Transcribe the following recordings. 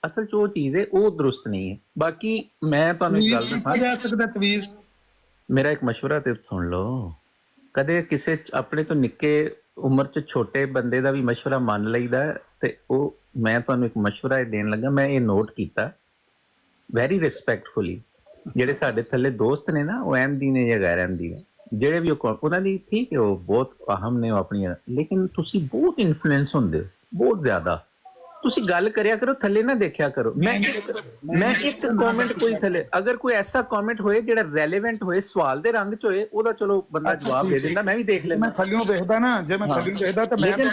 ਅਸਲ 'ਚ ਉਹ ਚੀਜ਼ ਹੈ, ਉਹ ਦਰੁਸਤ ਨਹੀਂ ਹੈ। ਬਾਕੀ ਮੈਂ ਤੁਹਾਨੂੰ ਇੱਕ ਗੱਲ ਦੱਸਾਂ, ਜਾ ਸਕਦਾ ਤਵੀਜ਼। ਮੇਰਾ ਇੱਕ ਮਸ਼ਵਰਾ ਤੇ ਸੁਣ ਲਓ। ਕਦੇ ਕਿਸੇ ਆਪਣੇ ਤੋਂ ਨਿੱਕੇ ਉਮਰ 'ਚ ਛੋਟੇ ਬੰਦੇ ਦਾ ਵੀ ਮਸ਼ਵਰਾ ਮੰਨ ਲਈਦਾ, ਤੇ ਉਹ ਮੈਂ ਤੁਹਾਨੂੰ ਇੱਕ ਮਸ਼ਵਰਾ ਇਹ ਦੇਣ ਲੱਗਾ, ਮੈਂ ਇਹ ਨੋਟ ਕੀਤਾ ਵੈਰੀ ਰਿਸਪੈਕਟਫੁਲੀ। ਜਿਹੜੇ ਸਾਡੇ ਥੱਲੇ ਦੋਸਤ ਨੇ ਨਾ, ਉਹ ਅਹਿਮਦੀ ਨੇ ਜਾਂ ਗੈਰ ਅਹਿਮਦੀ ਨੇ, ਜਿਹੜੇ ਵੀ ਉਹਨਾਂ ਦੀ ਠੀਕ ਹੈ, ਉਹ ਬਹੁਤ ਅਹਿਮ ਨੇ ਉਹ ਆਪਣੀਆਂ, ਲੇਕਿਨ ਤੁਸੀਂ ਬਹੁਤ ਇਨਫਲੂਐਂਸ ਹੁੰਦੇ ਹੋ, ਬਹੁਤ ਜ਼ਿਆਦਾ। ਤੁਸੀਂ ਗੱਲ ਕਰਿਆ ਕਰੋ, ਥੱਲੇ ਨਾ ਦੇਖਿਆ ਕਰੋ। ਮੈਂ ਇੱਕ ਕਮੈਂਟ ਕੋਈ ਥੱਲੇ, ਅਗਰ ਕੋਈ ਐਸਾ ਕਮੈਂਟ ਹੋਏ ਜਿਹੜਾ ਰੈਲੇਵੈਂਟ ਹੋਏ, ਸਵਾਲ ਦੇ ਰੰਗ 'ਚ ਹੋਏ, ਉਹਦਾ ਚਲੋ ਬੰਦਾ ਜਵਾਬ ਦੇ ਦਿੰਦਾ, ਮੈਂ ਵੀ ਦੇਖ ਲੈਂਦਾ। ਮੈਂ ਥੱਲਿਓਂ ਦੇਖਦਾ ਨਾ, ਜੇ ਮੈਂ ਥੱਲਿਓਂ ਦੇਖਦਾ ਤਾਂ ਮੈਂ ਲੇਕਿਨ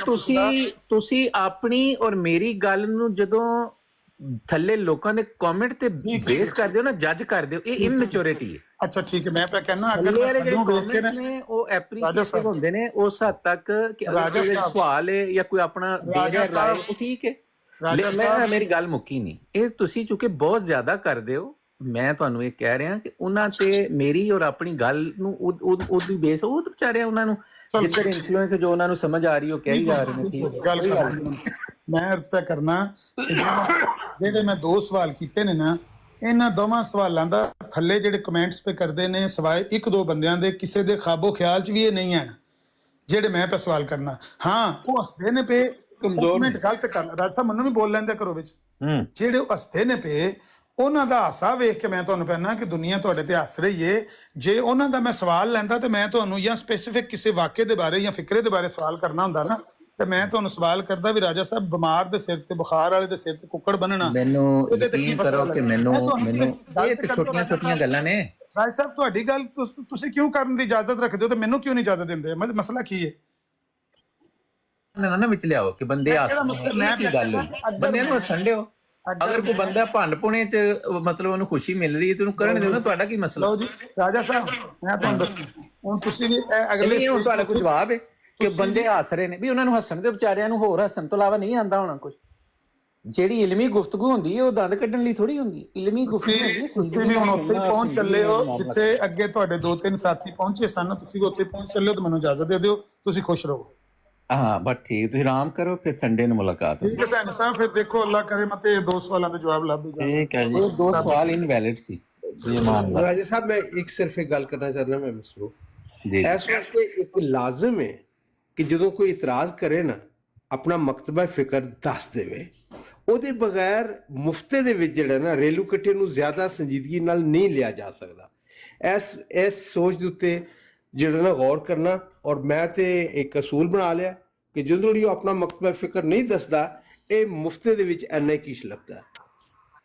ਤੁਸੀਂ ਆਪਣੀ ਔਰ ਮੇਰੀ ਗੱਲ ਨੂੰ ਜਦੋਂ ਥੱਲੇ ਲੋਕਾਂ ਦੇ ਕਮੈਂਟ ਤੇ ਬੇਸ ਕਰਦੇ ਹੋ ਨਾ, ਜੱਜ ਕਰਦੇ ਹੋ, ਇਹ ਇਮੈਚੁਰਿਟੀ ਹੈ। ਅੱਛਾ ਠੀਕ ਹੈ, ਮੈਂ ਤਾਂ ਕਹਿੰਦਾ ਅਗਰ ਜਿਹੜੇ ਕਮੈਂਟਸ ਨੇ ਉਹ ਐਪਰੀਸ਼ੀਏਟਿਵ ਹੁੰਦੇ ਨੇ ਉਸ ਹੱਦ ਤੱਕ ਕਿ ਅਗਰ ਕੋਈ ਸਵਾਲ ਹੈ ਜਾਂ ਕੋਈ ਆਪਣਾ ਦੇ ਰਿਹਾ ਰਾਏ, ਉਹ ਠੀਕ ਹੈ। ਮੇਰੀ ਗੱਲ ਮੁੱਕੀ ਨਹੀਂ, ਇਹ ਤੁਸੀਂ ਚੁੱਕੇ ਬਹੁਤ ਜ਼ਿਆਦਾ ਕਰਦੇ ਹੋ। ਮੈਂ ਤੁਹਾਨੂੰ ਇਹ ਕਹਿ ਰਿਹਾ ਕਿ ਉਹਨਾਂ ਤੇ ਮੇਰੀ ਔਰ ਆਪਣੀ ਗੱਲ ਨੂੰ ਉਹਦੀ ਬੇਸ, ਉਹ ਵਿਚਾਰਿਆ ਉਹਨਾਂ ਨੂੰ ਜਿੱਧਰ ਇਨਫਲੂਐਂਸ ਜੋ ਉਹਨਾਂ ਨੂੰ ਸਮਝ ਆ ਰਹੀ ਉਹ ਕਹੀ ਜਾ ਰਹੇ ਨੇ, ਠੀਕ ਗੱਲ ਮੈਂ ਰਿਸਪੈਕਟ ਕਰਨਾ। ਜਿਹੜੇ ਮੈਂ 2 ਸਵਾਲ ਕੀਤੇ ਨੇ ਨਾ, ਇਹਨਾਂ ਦੋਵਾਂ ਸਵਾਲਾਂ ਦਾ ਥੱਲੇ ਜਿਹੜੇ ਕਮੈਂਟਸ ਪੇ ਕਰਦੇ ਨੇ, ਸਿਵਾਏ 1-2 ਬੰਦਿਆਂ ਦੇ, ਕਿਸੇ ਦੇ ਖਾਬੋ ਖਿਆਲ 'ਚ ਵੀ ਇਹ ਨਹੀਂ ਹੈ ਜਿਹੜੇ ਮੈਂ ਪੇ ਸਵਾਲ ਕਰਨਾ। ਹਾਂ, ਉਹ ਹੱਸਦੇ ਨੇ ਪੇ ਕਮੈਂਟ ਗਲਤ ਕਰ ਰਾਜ ਸਾਹਿਬ, ਮੈਨੂੰ ਵੀ ਬੋਲ ਲੈਂਦੇ ਕਰੋ ਵਿੱਚ। ਜਿਹੜੇ ਉਹ ਹੱਸਦੇ ਨੇ ਪੇ, ਉਹਨਾਂ ਦਾ ਹਾਸਾ ਵੇਖ ਕੇ ਮੈਂ ਤੁਹਾਨੂੰ ਕਹਿੰਦਾ ਕਿ ਦੁਨੀਆ ਤੁਹਾਡੇ ਤੇ ਹੱਸ ਰਹੀ ਏ। ਜੇ ਉਹਨਾਂ ਦਾ ਮੈਂ ਸਵਾਲ ਲੈਂਦਾ ਤੇ ਮੈਂ ਤੁਹਾਨੂੰ ਜਾਂ ਸਪੈਸੀਫਿਕ ਕਿਸੇ ਵਾਕਿਏ ਦੇ ਬਾਰੇ ਜਾਂ ਫਿਕਰੇ ਦੇ ਬਾਰੇ ਸਵਾਲ ਕਰਨਾ ਹੁੰਦਾ ਨਾ, ਤੇ ਮੈਂ ਤੁਹਾਨੂੰ ਸਵਾਲ ਕਰਦਾ ਵੀ ਰਾਜਾ ਸਾਹਿਬ, ਬਿਮਾਰ ਦੇ ਸਿਰ ਤੇ, ਬੁਖਾਰ ਵਾਲੇ ਦੇ ਸਿਰ ਤੇ ਕੁੱਕੜ ਬੰਨਣਾ, ਮੈਨੂੰ ਯਕੀਨ ਕਰੋ ਕਿ ਮੈਨੂੰ ਇਹ ਤੇ ਛੋਟੀਆਂ ਗੱਲਾਂ ਨੇ। ਰਾਜ ਸਾਹਿਬ, ਤੁਹਾਡੀ ਗੱਲ ਤੁਸੀਂ ਕਿਉਂ ਕਰਨ ਦੀ ਇਜਾਜ਼ਤ ਰੱਖਦੇ ਹੋ ਤੇ ਮੈਨੂੰ ਕਿਉਂ ਨਹੀਂ ਇਜਾਜ਼ਤ ਦਿੰਦੇ? ਮਸਲਾ ਕੀ ਹੈ? ਨਾ ਵਿੱਚ ਲਿਆਓ ਕਿ ਬੰਦੇ ਮੈਂ ਕੀ ਗੱਲ ਹੋਈ, ਬੰਦਿਆਂ ਨੂੰ ਹੱਸਣ ਦਿਓ। ਅਗਰ ਕੋਈ ਬੰਦਾ ਭੰਡ ਪੁਣੇ 'ਚ ਮਤਲਬ ਉਹਨੂੰ ਖੁਸ਼ੀ ਮਿਲ ਰਹੀ ਹੈ ਤੇ ਉਹਨੂੰ ਕਰਨ ਦਿਓ ਨਾ, ਤੁਹਾਡਾ ਕੀ ਮਸਲਾ? ਲਓ ਜੀ ਰਾਜਾ ਸਾਹਿਬ, ਮੈਂ ਤੁਹਾਨੂੰ ਦੱਸਾਂ, ਹੁਣ ਤੁਸੀਂ ਵੀ ਅਗਲੇ ਹੁਣ ਤੁਹਾਡਾ ਕੋਈ ਜਵਾਬ ਹੈ ਕਿ ਬੰਦੇ ਹੱਸ ਰਹੇ ਨੇ, ਵੀ ਉਹਨਾਂ ਨੂੰ ਹੱਸਣ ਦੇ, ਵਿਚਾਰਿਆਂ ਨੂੰ ਹੋਰ ਹੱਸਣ ਤੋਂ ਇਲਾਵਾ ਨਹੀਂ ਆਉਂਦਾ ਹੋਣਾ ਕੁਝ। ਜਿਹੜੀ ਇਲਮੀ ਗੁਫ਼ਤਗੂ ਹੁੰਦੀ ਹੈ ਉਹ ਦੰਦ ਕੱਢਣ ਲਈ ਥੋੜੀ ਹੁੰਦੀ, ਇਲਮੀ ਗੁਫ਼ਤਗੂ ਹੁੰਦੀ ਹੈ। ਤੁਸੀਂ ਵੀ ਹੁਣ ਉੱਥੇ ਪਹੁੰਚ ਚੱਲੇ ਹੋ ਜਿੱਥੇ ਅੱਗੇ ਤੁਹਾਡੇ 2-3 ਸਾਥੀ ਪਹੁੰਚੇ ਸਨ, ਤੁਸੀਂ ਵੀ ਉੱਥੇ ਪਹੁੰਚ ਚੱਲੇ ਹੋ, ਤਾਂ ਮੈਨੂੰ ਇਜਾਜ਼ਤ ਦੇ ਦਿਓ, ਤੁਸੀਂ ਖੁਸ਼ ਰਹੋ। ਹਾਂ ਬਸ ਠੀਕ, ਤੁਸੀਂ ਆਰਾਮ ਕਰੋ, ਫਿਰ ਸੰਡੇ ਨੂੰ ਮੁਲਾਕਾਤ ਠੀਕ ਹੈ ਸੈਨ ਸਾਹਿਬ, ਫਿਰ ਦੇਖੋ ਅੱਲਾਹ ਕਰੇ ਮੈਂ ਤੇ 2 ਸਵਾਲਾਂ ਦੇ ਜਵਾਬ ਲੱਭ ਜਾਵਾਂ। ਠੀਕ ਹੈ ਜੀ, 2 ਸਵਾਲ ਇਨਵੈਲਿਡ ਸੀ। राजा साहब, मैं एक सिर्फ एक गल करना चाहना, मैं मसरूफ इस वास्ते एक लाजम है कि जो कोई इतराज करे ना, अपना मकतबा फिक्र दस देवे। ਉਹਦੇ बगैर मुफ्ते ਦੇ ਵਿੱਚ ਜਿਹੜਾ ਨਾ ਰੇਲੂ ਕੱਟੇ ਨੂੰ ਜ਼ਿਆਦਾ ਸੰਜੀਦਗੀ ਨਾਲ ਨਹੀਂ ਲਿਆ ਜਾ ਸਕਦਾ। ਇਸ ਸੋਚ ਦੇ ਉੱਤੇ ਜਿਹੜਾ ਨਾ ਗੌਰ ਕਰਨਾ, ਔਰ ਮੈਂ ਤੇ ਇੱਕ ਅਸੂਲ ਬਣਾ ਲਿਆ ਕਿ ਜਦੋਂ ਵੀ ਉਹ ਆਪਣਾ ਮਕਤਬਾ ਫਿਕਰ ਨਹੀਂ ਦੱਸਦਾ, ਇਹ ਮੁਫਤੇ ਦੇ ਵਿੱਚ ਇੰਨਾ ਕਿਸ਼ ਲੱਗਦਾ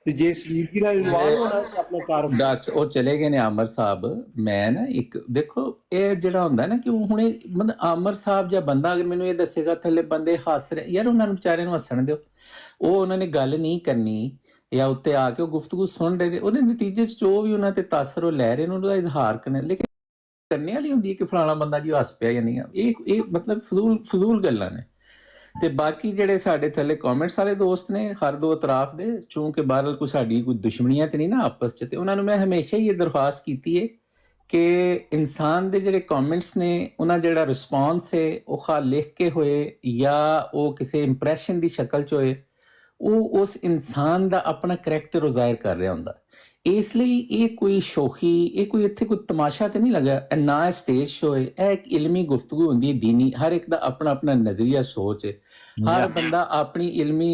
ਤੇ ਜੇ ਸੰਜੀਦਗੀ ਨਾਲ ਇਨਵੋਲਵ ਹੋਣਾ ਤਾਂ ਆਪਣਾ ਕਾਰਜ ਡਾਕਟਰ ਉਹ ਚਲੇ ਗਏ ਨੇ ਆਮਰ ਸਾਹਿਬ। ਮੈਂ ਨਾ ਇੱਕ ਦੇਖੋ, ਇਹ ਜਿਹੜਾ ਹੁੰਦਾ ਨਾ ਕਿ ਹੁਣੇ ਮਤਲਬ ਆਮਰ ਸਾਹਿਬ ਜਾਂ ਬੰਦਾ ਅਗਰ ਮੈਨੂੰ ਇਹ ਦੱਸੇਗਾ ਥੱਲੇ ਬੰਦੇ ਹੱਸ ਰਹੇ, ਯਾਰ ਉਹਨਾਂ ਨੂੰ ਵਿਚਾਰਿਆਂ ਨੂੰ ਹੱਸਣ ਦਿਓ। ਉਹ ਉਹਨਾਂ ਨੇ ਗੱਲ ਨਹੀਂ ਕਰਨੀ ਜਾਂ ਉੱਤੇ ਆ ਕੇ ਉਹ ਗੁਫ਼ਤਗੂ ਸੁਣ ਰਹੇ ਨੇ, ਉਹਦੇ ਨਤੀਜੇ 'ਚ ਜੋ ਵੀ ਉਹਨਾਂ ਤੇ ਤਾਸਰ ਉਹ ਲੈ ਰਹੇ ਨੇ ਉਹਦਾ ਇਜ਼ਹਾਰ ਕਰਨਾ, ਲੇਕਿਨ ਕਰਨੇ ਵਾਲੀ ਹੁੰਦੀ ਹੈ ਕਿ ਫਲਾਣਾ ਬੰਦਾ ਜੀ ਹੱਸ ਪਿਆ ਜਾਂ ਨਹੀਂ। ਇਹ ਮਤਲਬ ਫਜ਼ੂਲ ਗੱਲਾਂ ਨੇ। ਤੇ ਬਾਕੀ ਜਿਹੜੇ ਸਾਡੇ ਥੱਲੇ ਕਮੈਂਟਸ ਵਾਲੇ ਦੋਸਤ ਨੇ ਹਰ 2 ਅਤਰਾਫ ਦੇ, ਚੂੰਕਿ ਬਹਰਹਾਲ ਕੋਈ ਸਾਡੀ ਕੋਈ ਦੁਸ਼ਮਣੀਆਂ ਤੇ ਨਹੀਂ ਨਾ ਆਪਸ 'ਚ, ਤੇ ਉਹਨਾਂ ਨੂੰ ਮੈਂ ਹਮੇਸ਼ਾ ਹੀ ਇਹ ਦਰਖਾਸਤ ਕੀਤੀ ਹੈ ਕਿ ਇਨਸਾਨ ਦੇ ਜਿਹੜੇ ਕਮੈਂਟਸ ਨੇ ਉਹਨਾਂ ਜਿਹੜਾ ਰਿਸਪੌਂਸ ਹੈ ਉਹ ਖਾ ਲਿਖ ਕੇ ਹੋਏ ਜਾਂ ਉਹ ਕਿਸੇ ਇੰਪ੍ਰੈਸ਼ਨ ਦੀ ਸ਼ਕਲ 'ਚ ਹੋਏ, ਉਹ ਉਸ ਇਨਸਾਨ ਦਾ ਆਪਣਾ ਕਰੈਕਟਰ ਉਹ ਜ਼ਾਹਿਰ ਕਰ ਰਿਹਾ ਹੁੰਦਾ। ਇਸ ਲਈ ਇਹ ਕੋਈ ਸ਼ੋਖੀ, ਇਹ ਕੋਈ ਇੱਥੇ ਕੋਈ ਤਮਾਸ਼ਾ ਤੇ ਨਹੀਂ ਲੱਗਾ, ਨਾ ਇਹ ਸਟੇਜ ਸ਼ੋ ਹੈ, ਇਹ ਇੱਕ ਇਲਮੀ ਗੁਫ਼ਤਗੂ ਹੁੰਦੀ ਹੈ ਦੀਨੀ। ਹਰ ਇੱਕ ਦਾ ਆਪਣਾ ਆਪਣਾ ਨਜ਼ਰੀਆ ਸੋਚ ਹੈ, ਹਰ ਬੰਦਾ ਆਪਣੀ ਇਲਮੀ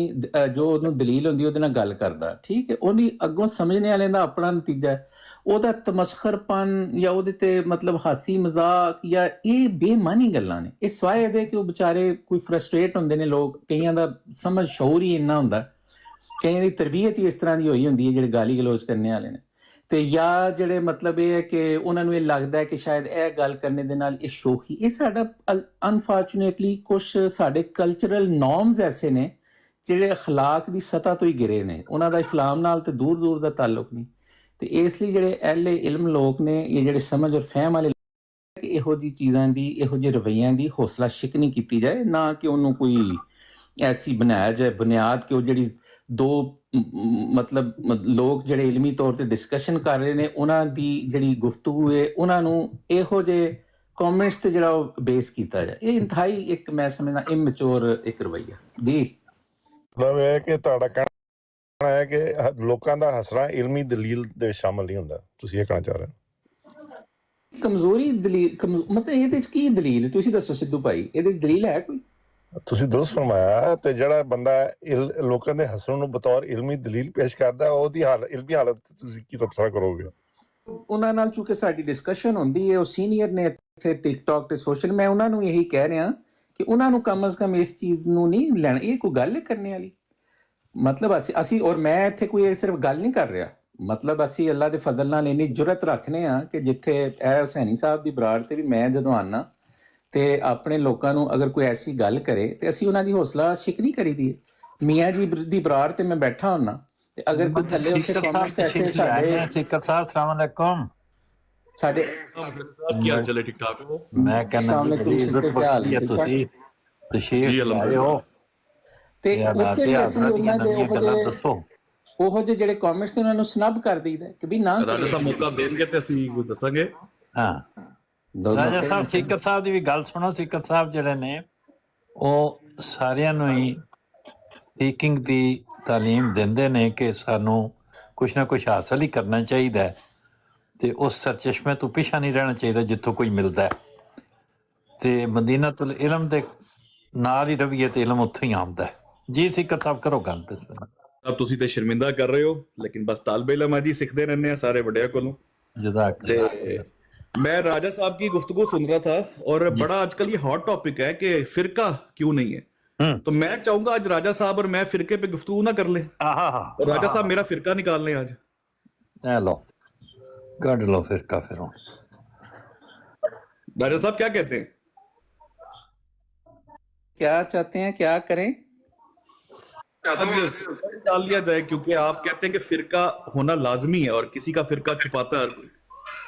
ਜੋ ਉਹਨੂੰ ਦਲੀਲ ਹੁੰਦੀ ਉਹਦੇ ਨਾਲ ਗੱਲ ਕਰਦਾ, ਠੀਕ ਹੈ। ਉਹਦੀ ਅੱਗੋਂ ਸਮਝਣੇ ਵਾਲਿਆਂ ਦਾ ਆਪਣਾ ਨਤੀਜਾ ਹੈ, ਉਹਦਾ ਤਮਸਖਰਪਨ ਜਾਂ ਉਹਦੇ ਤੇ ਮਤਲਬ ਹਾਸੀ ਮਜ਼ਾਕ ਜਾਂ ਇਹ ਬੇਮਾਨੀ ਗੱਲਾਂ ਨੇ। ਇਹ ਸਵਾਏ ਇਹਦੇ ਕਿ ਉਹ ਵਿਚਾਰੇ ਕੋਈ ਫਰਸਟ੍ਰੇਟ ਹੁੰਦੇ ਨੇ ਲੋਕ, ਕਈਆਂ ਦਾ ਸਮਝ ਸ਼ਊਰ ਹੀ ਇੰਨਾ ਹੁੰਦਾ, ਕਈਆਂ ਦੀ ਤਰਬੀਅਤ ਹੀ ਇਸ ਤਰ੍ਹਾਂ ਦੀ ਹੋਈ ਹੁੰਦੀ ਹੈ ਜਿਹੜੇ ਗਾਲੀ ਗਲੋਚ ਕਰਨੇ ਵਾਲੇ ਨੇ, ਤੇ ਜਾਂ ਜਿਹੜੇ ਮਤਲਬ ਇਹ ਹੈ ਕਿ ਉਹਨਾਂ ਨੂੰ ਇਹ ਲੱਗਦਾ ਹੈ ਕਿ ਸ਼ਾਇਦ ਇਹ ਗੱਲ ਕਰਨੇ ਦੇ ਨਾਲ ਇਹ ਸ਼ੋਖੀ। ਇਹ ਸਾਡਾ ਅਨਫੋਰਚੂਨੇਟਲੀ ਕੁਛ ਸਾਡੇ ਕਲਚਰਲ ਨੋਰਮਸ ਐਸੇ ਨੇ ਜਿਹੜੇ ਅਖਲਾਕ ਦੀ ਸਤ੍ਹਾ ਤੋਂ ਹੀ ਗਿਰੇ ਨੇ, ਉਹਨਾਂ ਦਾ ਇਸਲਾਮ ਨਾਲ ਤੇ ਦੂਰ ਦੂਰ ਦਾ ਤਾਲੁਕ ਨਹੀਂ। ਤੇ ਇਸ ਲਈ ਜਿਹੜੇ ਅਹਿਲੇ ਇਲਮ ਲੋਕ ਨੇ, ਇਹ ਜਿਹੜੇ ਸਮਝ ਔਰ ਫਹਿਮ ਵਾਲੇ ਕਿ ਇਹੋ ਜਿਹੀ ਚੀਜ਼ਾਂ ਦੀ, ਇਹੋ ਜਿਹੇ ਰਵੱਈਆਂ ਦੀ ਹੌਸਲਾ ਸ਼ਿਕਨੀ ਕੀਤੀ ਜਾਏ, ਨਾ ਕਿ ਉਹਨੂੰ ਕੋਈ ਐਸੀ ਬਣਾਇਆ ਜਾਏ ਬੁਨਿਆਦ ਕਿ ਉਹ ਜਿਹੜੀ 2 ਮਤਲਬ ਲੋਕ ਜਿਹੜੇ ਇਲਮੀ ਤੌਰ ਤੇ ਡਿਸਕਸ਼ਨ ਕਰ ਰਹੇ ਨੇ ਉਹਨਾਂ ਦੀ ਜਿਹੜੀ ਗੁਫ਼ਤਗੂ ਹੈ ਉਹਨਾਂ ਨੂੰ ਇਹੋ ਜਿਹੇ ਕਮੈਂਟਸ ਤੇ ਜਿਹੜਾ ਉਹ ਬੇਸ ਕੀਤਾ ਜਾਏ। ਇਹ ਇੰਤਹਾਈ ਇੱਕ ਮੈਂ ਸਮਝਦਾ ਇਮੈਚੁਰ ਇੱਕ ਰਵੱਈਆ ਜੀ। ਮਤਲਬ ਇਹ ਕਿ ਤੁਹਾਡਾ ਹੈ ਕਿ ਲੋਕਾਂ ਦਾ ਹੱਸਣਾ ਇਲਮੀ ਦਲੀਲ ਦੇ ਵਿੱਚ ਸ਼ਾਮਲ ਨਹੀਂ ਹੁੰਦਾ, ਤੁਸੀਂ ਇਹ ਕਹਿਣਾ ਚਾਹ ਰਹੇ ਹੋ? ਕਮਜ਼ੋਰੀ ਦਲੀਲ ਮਤਲਬ ਇਹਦੇ ਚ ਕੀ ਦਲੀਲ ਹੈ? ਤੁਸੀਂ ਦੱਸੋ ਸਿੱਧੂ ਭਾਈ, ਇਹਦੇ ਚ ਦਲੀਲ ਹੈ ਕੋਈ? ਤੁਸੀਂ ਦੁਰਸਤ ਫਰਮਾਇਆ, ਤੇ ਜਿਹੜਾ ਬੰਦਾ ਲੋਕਾਂ ਦੇ ਹੱਸਣ ਨੂੰ ਬਤੌਰ ਇਲਮੀ ਦਲੀਲ ਪੇਸ਼ ਕਰਦਾ, ਉਹਦੀ ਇਲਮੀ ਹਾਲਤ ਤੁਸੀਂ ਕੀ ਤਬਸਰਾ ਕਰੋਗੇ? ਉਹਨਾਂ ਨਾਲ ਚੂੰਕਿ ਸਾਡੀ ਡਿਸਕਸ਼ਨ ਹੁੰਦੀ ਹੈ, ਉਹ ਸੀਨੀਅਰ ਨੇ ਇੱਥੇ ਟਿਕਟੌਕ ਤੇ ਸੋਸ਼ਲ, ਮੈਂ ਉਹਨਾਂ ਨੂੰ ਇਹੀ ਕਹਿ ਰਿਹਾ ਕਿ ਉਹਨਾਂ ਨੂੰ ਕਮ ਅਜ਼ ਕਮ ਇਸ ਚੀਜ਼ ਨੂੰ ਨਹੀਂ ਲੈਣਾ, ਇਹ ਕੋਈ ਗੱਲ ਹੈ ਕਰਨੇ ਵਾਲੀ? ਮਤਲਬ ਅਸੀਂ ਔਰ ਮੈਂ ਇੱਥੇ ਕੋਈ ਸਿਰਫ ਗੱਲ ਨਹੀਂ ਕਰ ਰਿਹਾ, ਮਤਲਬ ਅਸੀਂ ਅੱਲਾ ਦੇ ਫਜ਼ਲ ਨਾਲ ਇੰਨੀ ਜੁਰਤ ਰੱਖਨੇ ਆ ਕਿ ਜਿੱਥੇ ਇਹ ਹੁਸੈਨੀ ਸਾਹਿਬ ਦੀ ਬਰਾੜ ਤੇ ਵੀ ਮੈਂ ਜਦੋਂ ਆਨਾ ਤੇ ਆਪਣੇ ਲੋਕਾਂ ਨੂੰ ਅਗਰ ਕੋਈ ਐਸੀ ਗੱਲ ਕਰੇ ਤੇ ਅਸੀਂ ਉਹਨਾਂ ਦੀ ਹੌਸਲਾ ਸ਼ਿਕਨੀ ਕਰੀਦੀ ਹੈ। ਮੀਆਂ ਜੀ ਦੀ ਬਰਾੜ ਤੇ ਮੈਂ ਬੈਠਾ ਹੁੰਨਾ ਤੇ ਅਗਰ ਕੋਈ ਥੱਲੇ ਉੱਥੇ ਕਮੈਂਟਸ ਐਸੇ ਸਾਡੇ ਸਿੱਕਰ ਸਾਹਿਬ अस्सलाम वालेकुम, ਸਾਡੇ ਕੀ ਹਾਲ ਚਾਲ ਹੈ? ਠੀਕ ਠਾਕ ਹੋ? ਮੈਂ ਕਹਿੰਦਾ ਬੜੀ ਇੱਜ਼ਤ ਬਖਸ਼ੀ ਹੈ ਤੁਸੀਂ ਤਸ਼ਰੀਫ ਲਾਏ ਹੋ ਤੇ ਉੱਥੇ ਵੀ ਅਸੀਂ ਉਹਨਾਂ ਦੇ ਗੱਲਾਂ ਦੱਸੋ। ਉਹੋ ਜਿਹੇ ਜਿਹੜੇ ਕਮੈਂਟਸ ਨੇ ਉਹਨਾਂ ਨੂੰ ਸਨਬ ਕਰ ਦਈਦਾ ਕਿ ਵੀ ਨਾ ਰਾਜਾ ਸਾਹਿਬ ਮੌਕਾ ਦੇਣਗੇ ਤੇ ਅਸੀਂ ਕੁਝ ਦੱਸਾਂਗੇ। ਹਾਂ ਰਾਜਾ ਸਾਹਿਬ, ਸਿੱਕਰ ਸਾਹਿਬ ਦੀ ਵੀ ਗੱਲ ਸੁਣੋ। ਸਿੱਕਰ ਸਾਹਿਬ ਜਿਹੜੇ ਨੇ ਉਹ ਸਾਰਿਆਂ ਨੂੰ ਹੀ ਸਪੀਕਿੰਗ ਦੀ ਤਾਲੀਮ ਦਿੰਦੇ ਨੇ ਕਿ ਸਾਨੂੰ ਕੁਛ ਨਾ ਕੁਛ ਹਾਸਲ ਹੀ ਕਰਨਾ ਚਾਹੀਦਾ ਹੈ ਤੇ ਉਸ ਸਰਚਸ਼ਮੇ ਤੋਂ ਪਿੱਛਾ ਨਹੀਂ ਰਹਿਣਾ ਚਾਹੀਦਾ ਜਿੱਥੋਂ ਕੋਈ ਮਿਲਦਾ ਹੈ, ਤੇ ਮਦੀਨਾਤੁਲ ਇਲਮ ਦੇ ਨਾਲ ਹੀ ਰਵੀਏ ਤੇ ਇਲਮ ਉੱਥੋਂ ਹੀ ਆਉਂਦਾ ਹੈ। ਜੀ ਸਿੱਕਰ ਸਾਹਿਬ ਕਰੋ ਗੱਲ। अब ਤੁਸੀਂ ਤੇ ਸ਼ਰਮਿੰਦਾ ਕਰ ਰਹੇ ਹੋ, ਲੇਕਿਨ ਬਸ ਤਾਲਬੇ ਇਲਮ ਜੀ ਸਿੱਖਦੇ ਰਹਿੰਦੇ ਆ ਸਾਰੇ ਵੱਡਿਆਂ ਕੋਲੋਂ। ਜਜ਼ਾਕ। मैं राजा साहब की गुफ्तगू सुन रहा था और बड़ा आजकल ये हॉट टॉपिक है कि फिरका क्यों नहीं है, तो मैं चाहूंगा आज राजा साहब और मैं फिरके पे गुफ्तगू ना कर लें और राजा साहब मेरा फिरका निकाल लें आज। लो कढ़ लो फिरका फिर। राजा साहब क्या कहते हैं? क्या चाहते हैं, क्या करें? डाल लिया जाए, क्योंकि आप कहते हैं कि फिरका होना लाजमी है और किसी का फिरका छुपाता है हर कोई,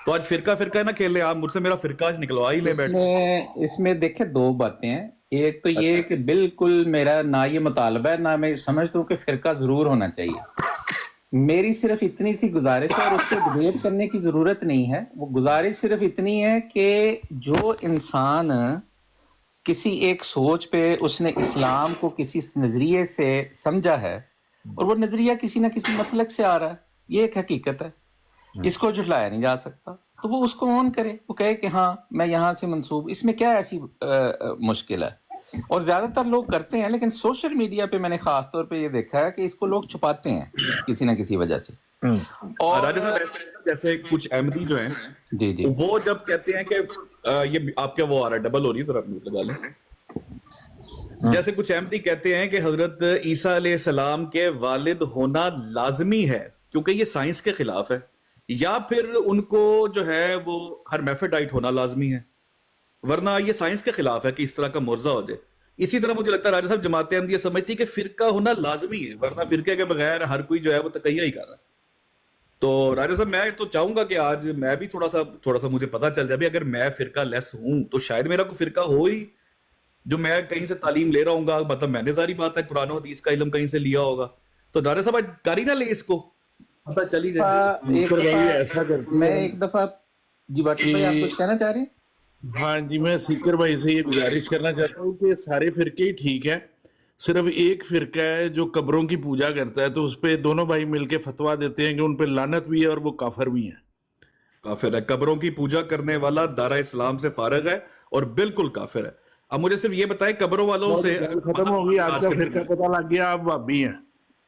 तो आज फिरका ना खेल ले, आप मुझसे मेरा फिरका आज निकलवा ही ले बैठे। इसमें देखिए दो बातें हैं। एक तो ये कि बिल्कुल मेरा ना ये मुतालबा है ना मैं समझता हूँ कि फिरका जरूर होना चाहिए। मेरी सिर्फ इतनी सी गुजारिश है और उसको डिबेट करने की जरूरत नहीं है। वो गुजारिश सिर्फ इतनी है कि जो इंसान किसी एक सोच पे उसने इस्लाम को किसी नजरिए से समझा है और वो नजरिया किसी ना किसी मसलक से आ रहा है, ये एक हकीकत है, इसको झुटलाया नहीं जा सकता। तो वो उसको ऑन करे, वो कहे कि हाँ मैं यहाँ से मंसूब, इसमें क्या ऐसी मुश्किल है? और ज्यादातर लोग करते हैं, लेकिन सोशल मीडिया पे मैंने खास तौर पे ये देखा है कि इसको लोग छुपाते हैं किसी ना किसी वजह से। और राजा साहब जैसे कुछ अहमदी जो हैं, जी जी, वो जब कहते हैं कि ये आपके वो आ रहा है, डबल हो रही है, जरा म्यूट लगा लें। जैसे कुछ अहमदी कहते हैं कि हजरत ईसा अलैहिस्सलाम के वालिद होना लाजमी है क्योंकि ये साइंस के खिलाफ है, या फिर उनको जो है वो हरमेफ्रोडाइट होना लाजमी है, वरना ये साइंस के खिलाफ है कि इस तरह का मुर्जा हो जाए। इसी तरह मुझे लगता है राजा साहब जमात अहमदिया समझती है कि फिरका होना लाजमी है, वरना फिरके के बगैर हर कोई जो है वो तकैया ही कर रहा है। तो राजा साहब मैं तो चाहूंगा कि आज मैं भी थोड़ा सा मुझे पता चल जाए, अगर मैं फिरका लेस हूं तो शायद मेरा कोई फिरका हो ही जो मैं कहीं से तालीम ले रहा हूँ, मतलब मैंने सारी बात है कुरान और हदीस का इल्म कहीं से लिया होगा, तो राजा साहब आज कर ही ना ले, इसको पता चली जाए। मैं एक दफा जी बात भाई आप कुछ कहना चाह रहे हैं? हाँ जी, मैं सीकर भाई से ये गुजारिश करना चाहता हूँ कि सारे फिरके ही ठीक है, सिर्फ एक फिरका है जो कब्रों की पूजा करता है, तो उस पे दोनों भाई मिलके फतवा देते हैं कि उन पे लानत भी है और वो काफिर भी है। काफिर है, कब्रों की पूजा करने वाला दारा इस्लाम से फारिग है और बिल्कुल काफिर है। अब मुझे सिर्फ ये बताएं, कब्रों वालों से खत्म हो गई, आपका फिरका पता लग गया, आप भाभी हैं।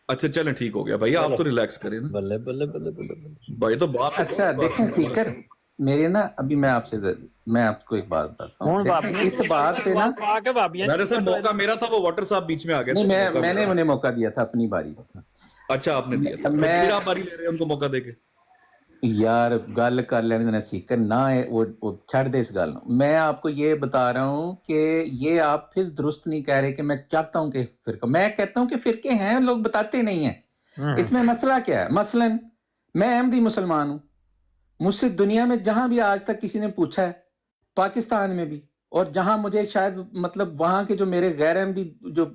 अच्छा चलें, ठीक हो गया भाई, आप तो रिलैक्स करें ना बल्ले बल्ले बल्ले बल्ले भाई, तो बाप। अच्छा देखें सीकर, मेरे ना अभी मैं आपको एक बात बताता हूँ। इस बात से ना मेरे से मौका मेरा था, वो वाटर साहब बीच में आ गए। नहीं, मैंने उन्हें मौका दिया था अपनी बारी। अच्छा आपने दिया था, फिर आप बारी ले रहे हैं उनको मौका देके। यार गल कर लेने सीकर ना है, वो छड़ दे इस गल। मैं आपको ये बता रहा हूँ कि ये आप फिर दुरुस्त नहीं कह रहे कि मैं चाहता हूँ कि फिरका, मैं कहता हूँ कि फिरके हैं, लोग बताते नहीं हैं। इसमें मसला क्या है? मसलन मैं अहमदी मुसलमान हूँ, मुझसे दुनिया में जहां भी आज तक किसी ने पूछा है, पाकिस्तान में भी, और जहां मुझे शायद मतलब वहां के जो मेरे गैर अहमदी जो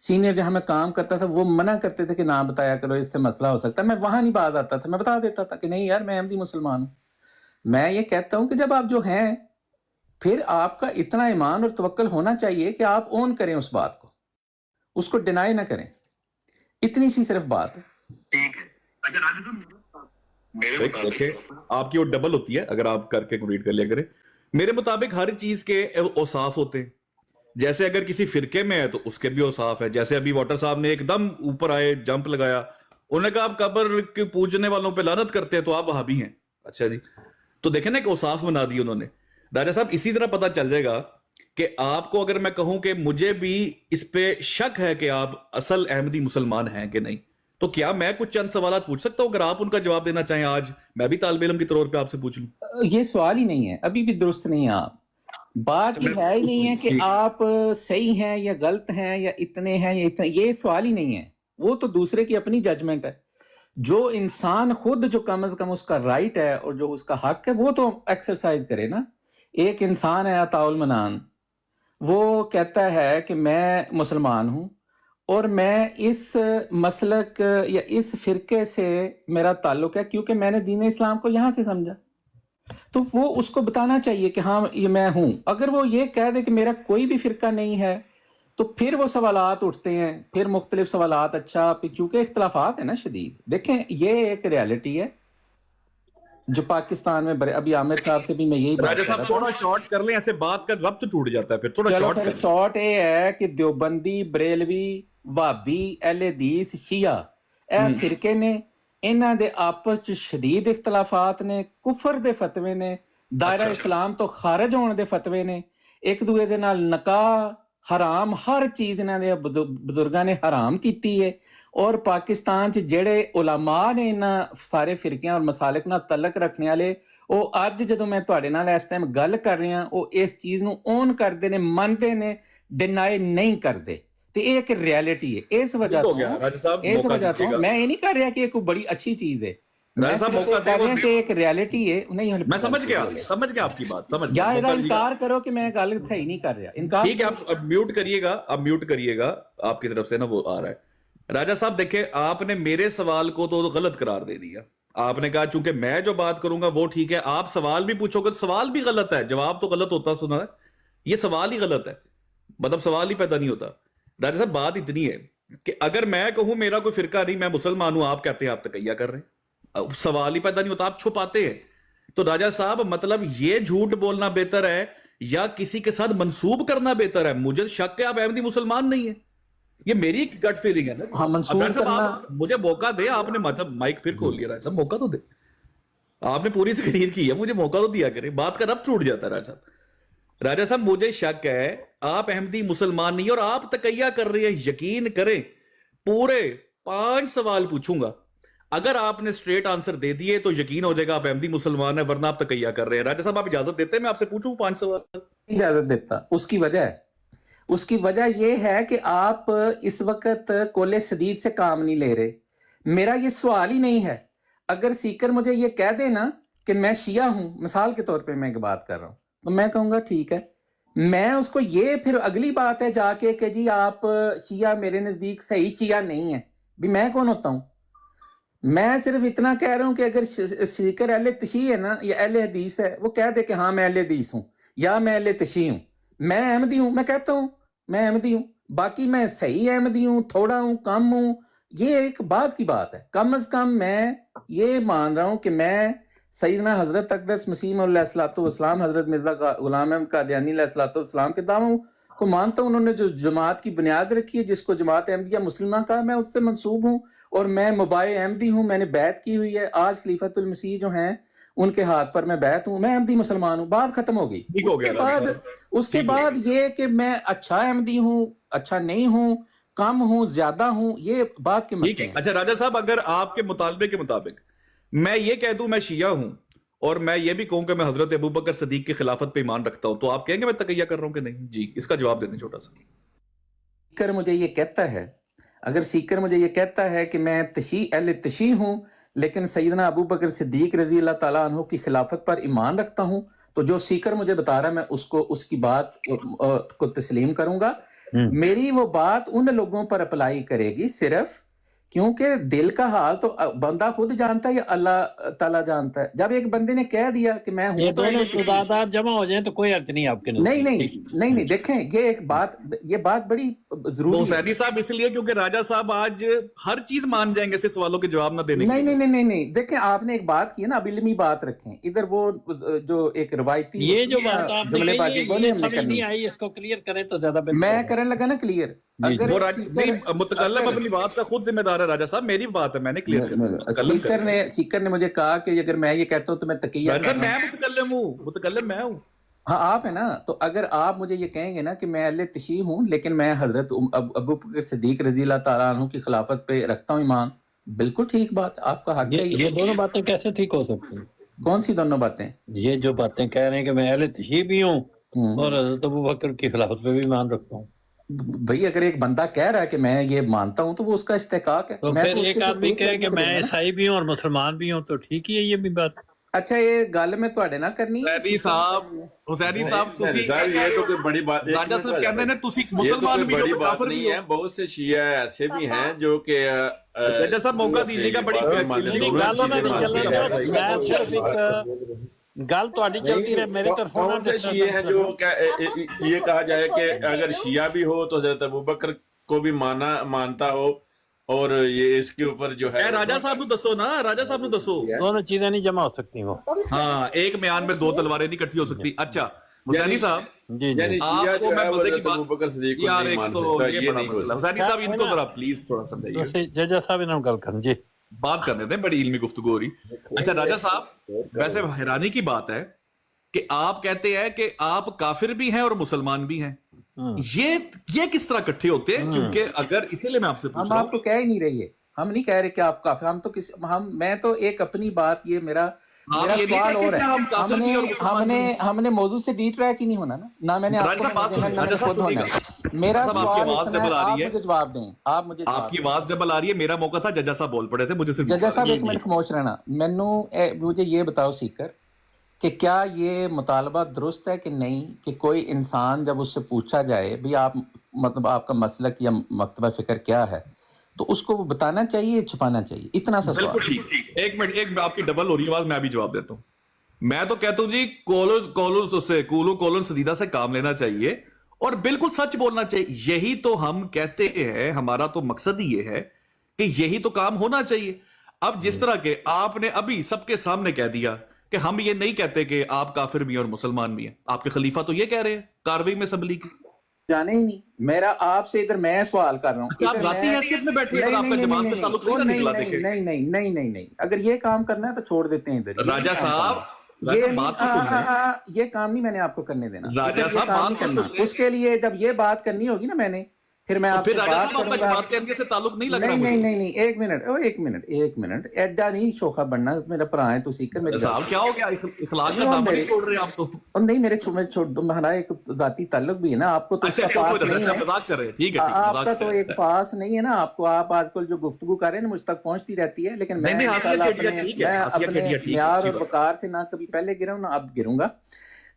सीनियर जहां मैं काम करता था वो मना करते थे कि ना बताया करो, इससे मसला हो सकता है, मैं वहां नहीं बात आता था, मैं बता देता था कि नहीं यार मैं अहमदी मुसलमान हूं। मैं ये कहता हूं कि जब आप जो हैं, फिर आपका इतना ईमान और तवक्कल होना चाहिए कि आप ओन करें उस बात को, उसको डिनाई ना करें। इतनी सी सिर्फ बात है। देखिए आपकी वो डबल होती है, अगर आप करके रीड कर लिया करें। मेरे मुताबिक हर चीज के औसाफ होते हैं। जैसे अगर किसी फिरके में है तो उसके भी औसाफ है। जैसे अभी वाटर साहब ने एकदम ऊपर आए, जंप लगाया, उन्होंने कहा आप कब्र के पूजने वालों पे लानत करते हैं तो आप वहाबी हैं। अच्छा जी, तो देखें ना कि औसाफ बना दिए उन्होंने। राजा साहब इसी तरह पता चल जाएगा कि आपको अगर मैं कहूं कि मुझे भी इस पे शक है कि आप असल अहमदी मुसलमान हैं कि नहीं, तो क्या मैं कुछ चंद सवाल पूछ सकता हूं? अगर आप उनका जवाब देना चाहें, आज मैं भी तालिब इल्म के तौर पे आपसे पूछ लूं। ये सवाल ही नहीं है, अभी भी दुरुस्त नहीं है आप। बात ये है ही नहीं है कि आप सही हैं या गलत हैं या इतने हैं या इतने, ये सवाल ही नहीं है। वो तो दूसरे की अपनी जजमेंट है। जो इंसान खुद जो कम से कम उसका राइट है और जो उसका हक है वो तो एक्सरसाइज करे ना। एक इंसान है अताउल मनान, वो कहता है कि मैं मुसलमान हूं और मैं इस मसलक या इस फिरके से मेरा ताल्लुक है क्योंकि मैंने दीन इस्लाम को यहां से समझा। तो वो उसको बताना चाहिए कि हाँ ये मैं हूं। अगर वो ये कह दे कि मेरा कोई भी फिरका नहीं है तो फिर वो सवालात उठते हैं, फिर मुख्तलिफ सवालात। अच्छा, चूंकि इख्तलाफात है ना शदीद, देखें ये एक रियलिटी है जो पाकिस्तान में अभी आमिर साहब से भी मैं यही बात राजा साहब थोड़ा शॉर्ट कर लें, ऐसे बात का रब्त टूट जाता है, फिर थोड़ा शॉर्ट कर। शॉर्ट ये है कि देवबंदी, बरेलवी, वाबी, अहले हदीस, शिया ਇਹ ਫਿਰਕੇ ਨੇ, ਇਹਨਾਂ ਦੇ ਆਪਸ ਚ ਸ਼ਦੀਦ ਇਖਤਲਾਫਾਤ ਨੇ, ਕੁਫਰ ਦੇ ਫਤਵੇ ਨੇ, ਦਾਇਰਾ ਇਸਲਾਮ ਤੋਂ ਖਾਰਜ ਹੋਣ ਦੇ ਫਤਵੇ ਨੇ, ਇੱਕ ਦੂਏ ਦੇ ਨਾਲ ਨਿਕਾਹ ਹਰਾਮ, ਹਰ ਚੀਜ਼ ਇਹਨਾਂ ਦੇ ਬਜ਼ੁਰਗਾਂ ਨੇ ਹਰਾਮ ਕੀਤੀ ਹੈ। ਔਰ ਪਾਕਿਸਤਾਨ ਚ ਜਿਹੜੇ ਉਲਮਾ ਨੇ ਇਹਨਾਂ ਸਾਰੇ ਫਿਰਕਿਆਂ ਔਰ ਮਸਾਲਿਕ ਨਾਲ ਤਲਕ ਰੱਖਣੇ ਵਾਲੇ, ਉਹ ਅੱਜ ਜਦੋਂ ਮੈਂ ਤੁਹਾਡੇ ਨਾਲ ਇਸ ਟਾਈਮ ਗੱਲ ਕਰ ਰਿਹਾ, ਉਹ ਇਸ ਚੀਜ਼ ਨੂੰ ਓਨ ਕਰਦੇ ਨੇ, ਮੰਨਦੇ ਨੇ, ਡਿਨਾਈ ਨਹੀਂ ਕਰਦੇ। ਤੇ ਇਹ ਇੱਕ ਰਿਐਲਿਟੀ ਹੈ। ਇਸ ਵਜ੍ਹਾ ਤੋਂ ਮੈਂ ਇਹ ਨਹੀਂ ਕਰ ਰਿਹਾ ਕਿ ਇਹ ਕੋਈ ਬੜੀ अच्छी चीज है, मैं कह रहा कि एक रियलिटी है। नहीं, मैं समझ गया आपकी बात, समझ गया। या इनकार करो कि मैं गल सही नहीं कर रहा, इनकार। ठीक है, आप म्यूट करिएगा, आपकी तरफ से ना वो आ रहा है। राजा साहब देखिए, आपने मेरे सवाल को तो गलत करार दे दिया। आपने कहा चूंकि मैं जो बात करूंगा वो ठीक है, आप सवाल भी पूछोगे तो सवाल भी गलत है, जवाब तो गलत होता। सुना है, ये सवाल ही गलत है, मतलब सवाल ही पैदा नहीं होता। राजा साहब बात इतनी है कि अगर मैं कहूं मेरा कोई फिरका नहीं, मैं मुसलमान हूं, आप कहते हैं आप तकैया कर रहे हैं, सवाल ही पैदा नहीं होता, आप छुपाते हैं। तो राजा साहब मतलब ये झूठ बोलना बेहतर है या किसी के साथ मंसूब करना बेहतर है? मुझे शक है आप अहमदी मुसलमान नहीं है, ये मेरी गट फीलिंग है ना। हाँ, मंसूब करना। मुझे मौका दे, आपने मतलब माइक फिर खोल लिया। राजा साहब मौका तो दे, आपने पूरी तकरीर की है, मुझे मौका तो दिया करे। बात का रब्त टूट जाता है। राजा साहब मुझे शक है आप अहमदी मुसलमान नहीं और आप तकैया कर रहे हैं। यकीन करें, पूरे 5 सवाल पूछूंगा, अगर आपने स्ट्रेट आंसर दे दिए तो यकीन हो जाएगा आप अहमदी मुसलमान है, वरना आप तकैया कर रहे हैं। राजा साहब आप इजाजत देते हैं मैं आपसे पूछूं 5 सवाल? इजाजत देता। उसकी वजह यह है कि आप इस वक्त कोले सदीद से काम नहीं ले रहे। मेरा ये सवाल ही नहीं है। अगर सीकर मुझे ये कह दे ना कि मैं शिया हूं, मिसाल के तौर पे मैं बात कर रहा हूं, तो मैं कहूंगा ठीक है। मैं उसको ये फिर अगली बात है जाके कि जी आप शिया मेरे नजदीक सही शिया नहीं है, भी मैं कौन होता हूं? मैं सिर्फ इतना कह रहा हूं कि अगर सीकर अहले तशी है ना या अहले हदीस है, वो कह दे कि हाँ मैं अहले हदीस हूं या मैं अहले तशी हूं, मैं अहमदी हूं, मैं कहता हूं मैं अहमदी हूं, बाकी मैं सही अहमदी हूं, थोड़ा हूं, कम हूं, ये एक बात की बात है। कम अज कम मैं ये मान रहा हूं कि मैं सैयदना हजरत अक़दस मसीह अलैहिस्सलाम, हजरत मिर्जा गुलाम अहमद कादियानी अलैहिस्सलाम के दावों को मानता हूं। उन्होंने जो जमात की बुनियाद रखी है, जिसको जमात अहमदिया मुस्लिमा कहा, मैं उससे मंसूब हूं और मैं मुबाय अहमदी हूं। मैंने बैत की हुई है। आज खलीफतुल मसीह जो हैं उनके हाथ पर मैं बैत हूं, मैं अहमदी मुसलमान हूं। बात खत्म हो गई। उसके बाद ये कि मैं अच्छा अहमदी हूं, अच्छा नहीं हूं, कम हूं, ज्यादा हूं, ये बात के मसले हैं। अच्छा राजा साहब, अगर आपके मुतालबे के मुताबिक मैं ये कह दूं मैं शिया हूं और मैं ये भी कहूं कि मैं हजरत अबू बकर सदीक की खिलाफत पे ईमान रखता हूं, तो आप कहेंगे मैं तकैया कर रहा हूं कि नहीं? जी, इसका जवाब देने छोटा सा। सीकर मुझे ये कहता है, अगर सीकर मुझे ये कहता है कि मैं अहले तशी हूं लेकिन सैयदना अबू बकर सिद्दीक रजी अल्लाह ताला अन्हु की खिलाफत पर ईमान रखता हूं, तो जो सीकर मुझे बता रहा है मैं उसको उसकी बात को तस्लीम करूंगा। मेरी वो बात उन लोगों पर अप्लाई करेगी सिर्फ کیونکہ دل کا حال تو بندہ خود جانتا ہے یا اللہ تعالیٰ جانتا ہے. جب ایک بندے نے کہہ دیا کہ میں یہ ہوں تو دونوں تضادات جمع ہو جائیں تو کوئی حرج نہیں آپ کے نزدیک. نہیں دیکھیں یہ بات بڑی ضروری ہے. حسینی صاحب اس لیے کیونکہ راجہ صاحب آج ہر چیز مان جائیں گے صرف سوالوں کے جواب نہ دینے کے لیے. نہیں دیکھیں آپ نے ایک بات کی نا, اب علمی بات رکھیں. ادھر وہ جو ایک روایتی یہ جو بات آپ نے کہی یہ سمجھ نہیں آئی, اس کو کلیئر کریں تو زیادہ بہتر. میں کرنے لگا نا کلیئر. متکلم اپنی بات کا خود ذمہ دار ہے راجہ صاحب, میری بات ہے, میں نے کلیئر کر. سیکر نے مجھے کہا کہ اگر میں یہ کہتا ہوں تو میں تقیہ متکلم میں ہوں. ہاں آپ ہیں نا, تو اگر آپ مجھے یہ کہیں گے نا کہ میں اہل تشیع ہوں لیکن میں حضرت ابو بکر صدیق رضی اللہ تعالیٰ عنہ کی خلافت پہ رکھتا ہوں ایمان, بالکل ٹھیک بات, آپ کا حق ہے. یہ دونوں باتیں کیسے ٹھیک ہو سکتی ہیں؟ کون سی دونوں باتیں؟ یہ جو باتیں کہہ رہے ہیں کہ میں اہل تشیع بھی ہوں اور حضرت ابو بکر کی خلافت پہ بھی ایمان رکھتا ہوں. بھئی اگر ایک بندہ کہہ رہا ہے کہ میں یہ مانتا ہوں تو وہ اس کا استحقاق ہے. تو پھر ایک آدمی کہے کہ میں عیسائی بھی ہوں اور مسلمان بھی ہوں تو ٹھیک ہی ہے یہ بھی بات. اچھا یہ گل میں تواڈے نہ کرنی. حسینی صاحب تسی یہ تو کوئی بڑی بات نہیں. راجہ صاحب کہتے ہیں تسی مسلمان بھی بڑی بات نہیں ہے, بہت سے شیعہ ایسے بھی ہیں جو کہ راجہ صاحب موقع دیجیے گا. بڑی گل تہاڈی چلتی رہے میری طرف. کون سے شیعہ ہیں جو یہ کہا جائے کہ اگر شیعہ بھی ہو تو حضرت ابوبکر کو بھی مانتا ہو, اور یہ اس کے اوپر جو ہے. راجہ صاحب نو دسو نا, راجہ صاحب نو دسو. دونوں چیزیں نہیں جمع ہو سکتی وہ. ہاں ایک میان میں دو تلواریں نہیں کٹھی ہو سکتی. اچھا حسینی صاحب جی یعنی شیعہ جو ہے وہ حضرت ابوبکر صدیق کو نہیں مان سکتا, یہ نہیں ہو سکتا. حسینی صاحب ان کو ذرا پلیز تھوڑا سمجھائیے. ججا صاحب انہوں گل کریں جی, بات کرنے دیں, بڑی علمی گفتگو ہو رہی. اچھا راجہ صاحب ویسے حیرانی کی بات ہے کہ آپ کہتے ہیں کہ آپ کافر بھی ہیں اور مسلمان بھی ہیں. یہ کس طرح اکٹھے ہوتے ہیں؟ کیونکہ اگر اسی لیے میں آپ سے پوچھ رہا ہوں, ہم آپ کو کہہ ہی نہیں رہی ہے, ہم نہیں کہہ رہے کہ آپ کافر. ہم تو میں تو ایک اپنی بات, یہ میرا سوال اور ہے. ہم نے موضوع سے ڈی ٹریک ہی نہیں ہونا نا میں نے خود ہونا ہے. میرا سوال آپ مجھے جواب دیں. آپ مجھے آپ کی آواز ڈبل آ رہی ہے. میرا موقع تھا ججا صاحب بول پڑے تھے, مجھے صرف ججا صاحب ایک منٹ خاموش رہنا. مجھے یہ بتاؤ سیکر کہ کیا یہ مطالبہ درست ہے کہ نہیں کہ کوئی انسان جب اس سے پوچھا جائے بھی آپ مطلب آپ کا مسلک یا مکتبہ فکر کیا ہے تو اس کو بتانا چاہیے, چھپانا چاہیے؟ اتنا سا سوال. بالکل ٹھیک. ایک منٹ, ایک آپ کی ڈبل ہو رہی آواز, میں بھی جواب دیتا ہوں. میں تو کہتا ہوں جی کولون سدیدہ سے کام لینا چاہیے اور بالکل سچ بولنا چاہیے. یہی تو ہم کہتے ہیں, ہمارا تو مقصد ہی یہ ہے کہ یہی تو کام ہونا چاہیے. اب جس طرح کہ آپ نے ابھی سب کے سامنے کہہ دیا کہ ہم یہ نہیں کہتے کہ آپ کافر بھی ہیں اور مسلمان بھی ہیں, آپ کے خلیفہ تو یہ کہہ رہے ہیں کاروائی میں اسمبلی کی. جانے ہی نہیں. میرا آپ سے ادھر میں سوال کر رہا ہوں. آپ ذاتی حیثیت میں بیٹھے ہیں, آپ کا جماعت سے تعلق نہیں نکلا دیکھیں. نہیں, اگر یہ کام کرنا ہے تو چھوڑ دیتے ہیں ادھر. راجہ صاحب یہ کام نہیں میں نے آپ کو کرنے دینا. راجہ صاحب بات کرنا, اس کے لیے جب یہ بات کرنی ہوگی نا میں نے, پھر میں آپ سے بات کروں گا. سے تعلق نہیں لگ رہا. نہیں, ایک منٹ, ایڈا نہیں شوخہ بننا. میرا بھرا ہے تو سیکر. میرے صاحب کیا ہو گیا, اخلاق کا دامن نہیں چھوڑ رہے آپ تو. نہیں میرے ہمارا ایک ذاتی تعلق بھی ہے نا. آپ کو تو اس کا پاس نہیں ہے, آپ کا تو ایک پاس نہیں ہے نا. آپ کو آپ آج کل جو گفتگو کر رہے ہیں مجھ تک پہنچتی رہتی ہے, لیکن میں اپنے معیار اور وقار سے نہ کبھی پہلے گرا ہوں نہ اب گروں گا.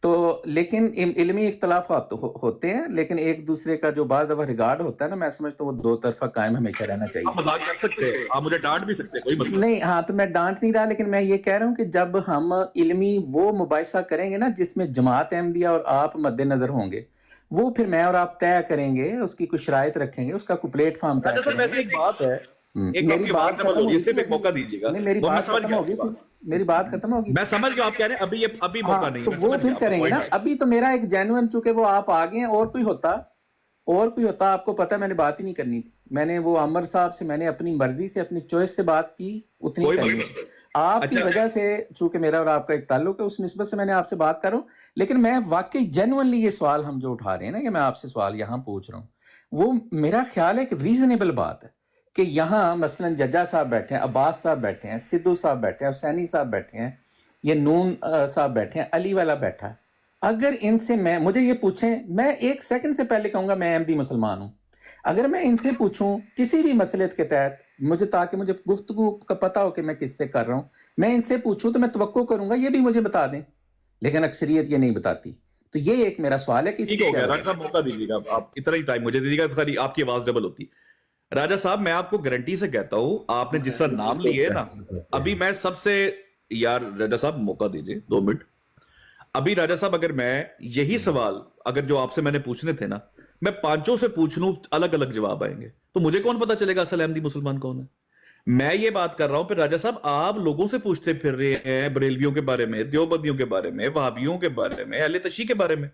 تو لیکن علمی اختلافات ہوتے ہیں, لیکن ایک دوسرے کا جو بعض دفعہ ریگارڈ ہوتا ہے نا, میں سمجھتا ہوں وہ دو طرفہ قائم ہمیشہ رہنا چاہیے. آپ مذاق کر سکتے ہیں, آپ مجھے ڈانٹ بھی سکتے ہیں, کوئی مسئلہ نہیں. ہاں تو میں ڈانٹ نہیں رہا, لیکن میں یہ کہہ رہا ہوں کہ جب ہم علمی وہ مباحثہ کریں گے نا جس میں جماعت احمدیہ اور آپ مد نظر ہوں گے, وہ پھر میں اور آپ طے کریں گے, اس کی کوئی شرائط رکھیں گے, اس کا کوئی پلیٹ فارم طے کریں گے. ایک بات ہے, میری بات ختم ہوگی, صرف ایک موقع دیجیے گا. میری بات ختم ہوگی. میں سمجھ گیا آپ کہہ رہے ہیں, ابھی موقع نہیں, تو وہ پھر کریں گے نا. ابھی تو میرا ایک جینوئن, چونکہ وہ آپ آگے ہیں, اور کوئی ہوتا آپ کو پتہ میں نے بات ہی نہیں کرنی تھی. میں نے وہ عمر صاحب سے میں نے اپنی مرضی سے اپنی چوائس سے بات کی, اتنی کرنی. آپ کی وجہ سے چونکہ میرا اور آپ کا ایک تعلق ہے, اس نسبت سے میں نے آپ سے بات کر رہا ہوں. لیکن میں واقعی جینوئنلی یہ سوال ہم جو اٹھا رہے ہیں نا, یہ میں آپ سے سوال یہاں پوچھ رہا ہوں, وہ میرا خیال ہے کہ ریزنیبل بات ہے کہ یہاں مثلا ججا صاحب بیٹھے ہیں, عباس صاحب بیٹھے ہیں, سدھو صاحب بیٹھے ہیں, حسینی صاحب بیٹھے ہیں, یہ نون صاحب بیٹھے ہیں, علی والا بیٹھا ہے. اگر ان سے مجھے یہ پوچھیں, میں ایک سیکنڈ سے پہلے کہوں گا میں احمدی مسلمان ہوں. اگر میں ان سے پوچھوں کسی بھی مسئلے کے تحت, تاکہ مجھے گفتگو کا پتہ ہو کہ میں کس سے کر رہا ہوں, میں ان سے پوچھوں تو میں توقع کروں گا یہ بھی مجھے بتا دیں, لیکن اکثریت یہ نہیں بتاتی. تو یہ ایک میرا سوال ہے کہ موقع دیجیے گا, آپ اتنا ہی ٹائم مجھے دیجیے گا, آپ کی آواز ڈبل ہوتی. राजा साहब मैं आपको गारंटी से कहता हूं, आपने जिस तरह नाम लिए ना, अभी मैं सबसे, यार राजा साहब मौका दीजिए 2 मिनट। अभी राजा साहब अगर मैं यही सवाल अगर जो आपसे मैंने पूछने थे ना, मैं 5 से पूछ लूं, अलग अलग जवाब आएंगे, तो मुझे कौन पता चलेगा असल अहमदी मुसलमान कौन है? मैं ये बात कर रहा हूं। फिर राजा साहब आप लोगों से पूछते फिर रहे हैं बरेलवियों के बारे में, देवबंदियों के बारे में, वहाबियों के बारे में, अहले तशी के बारे में,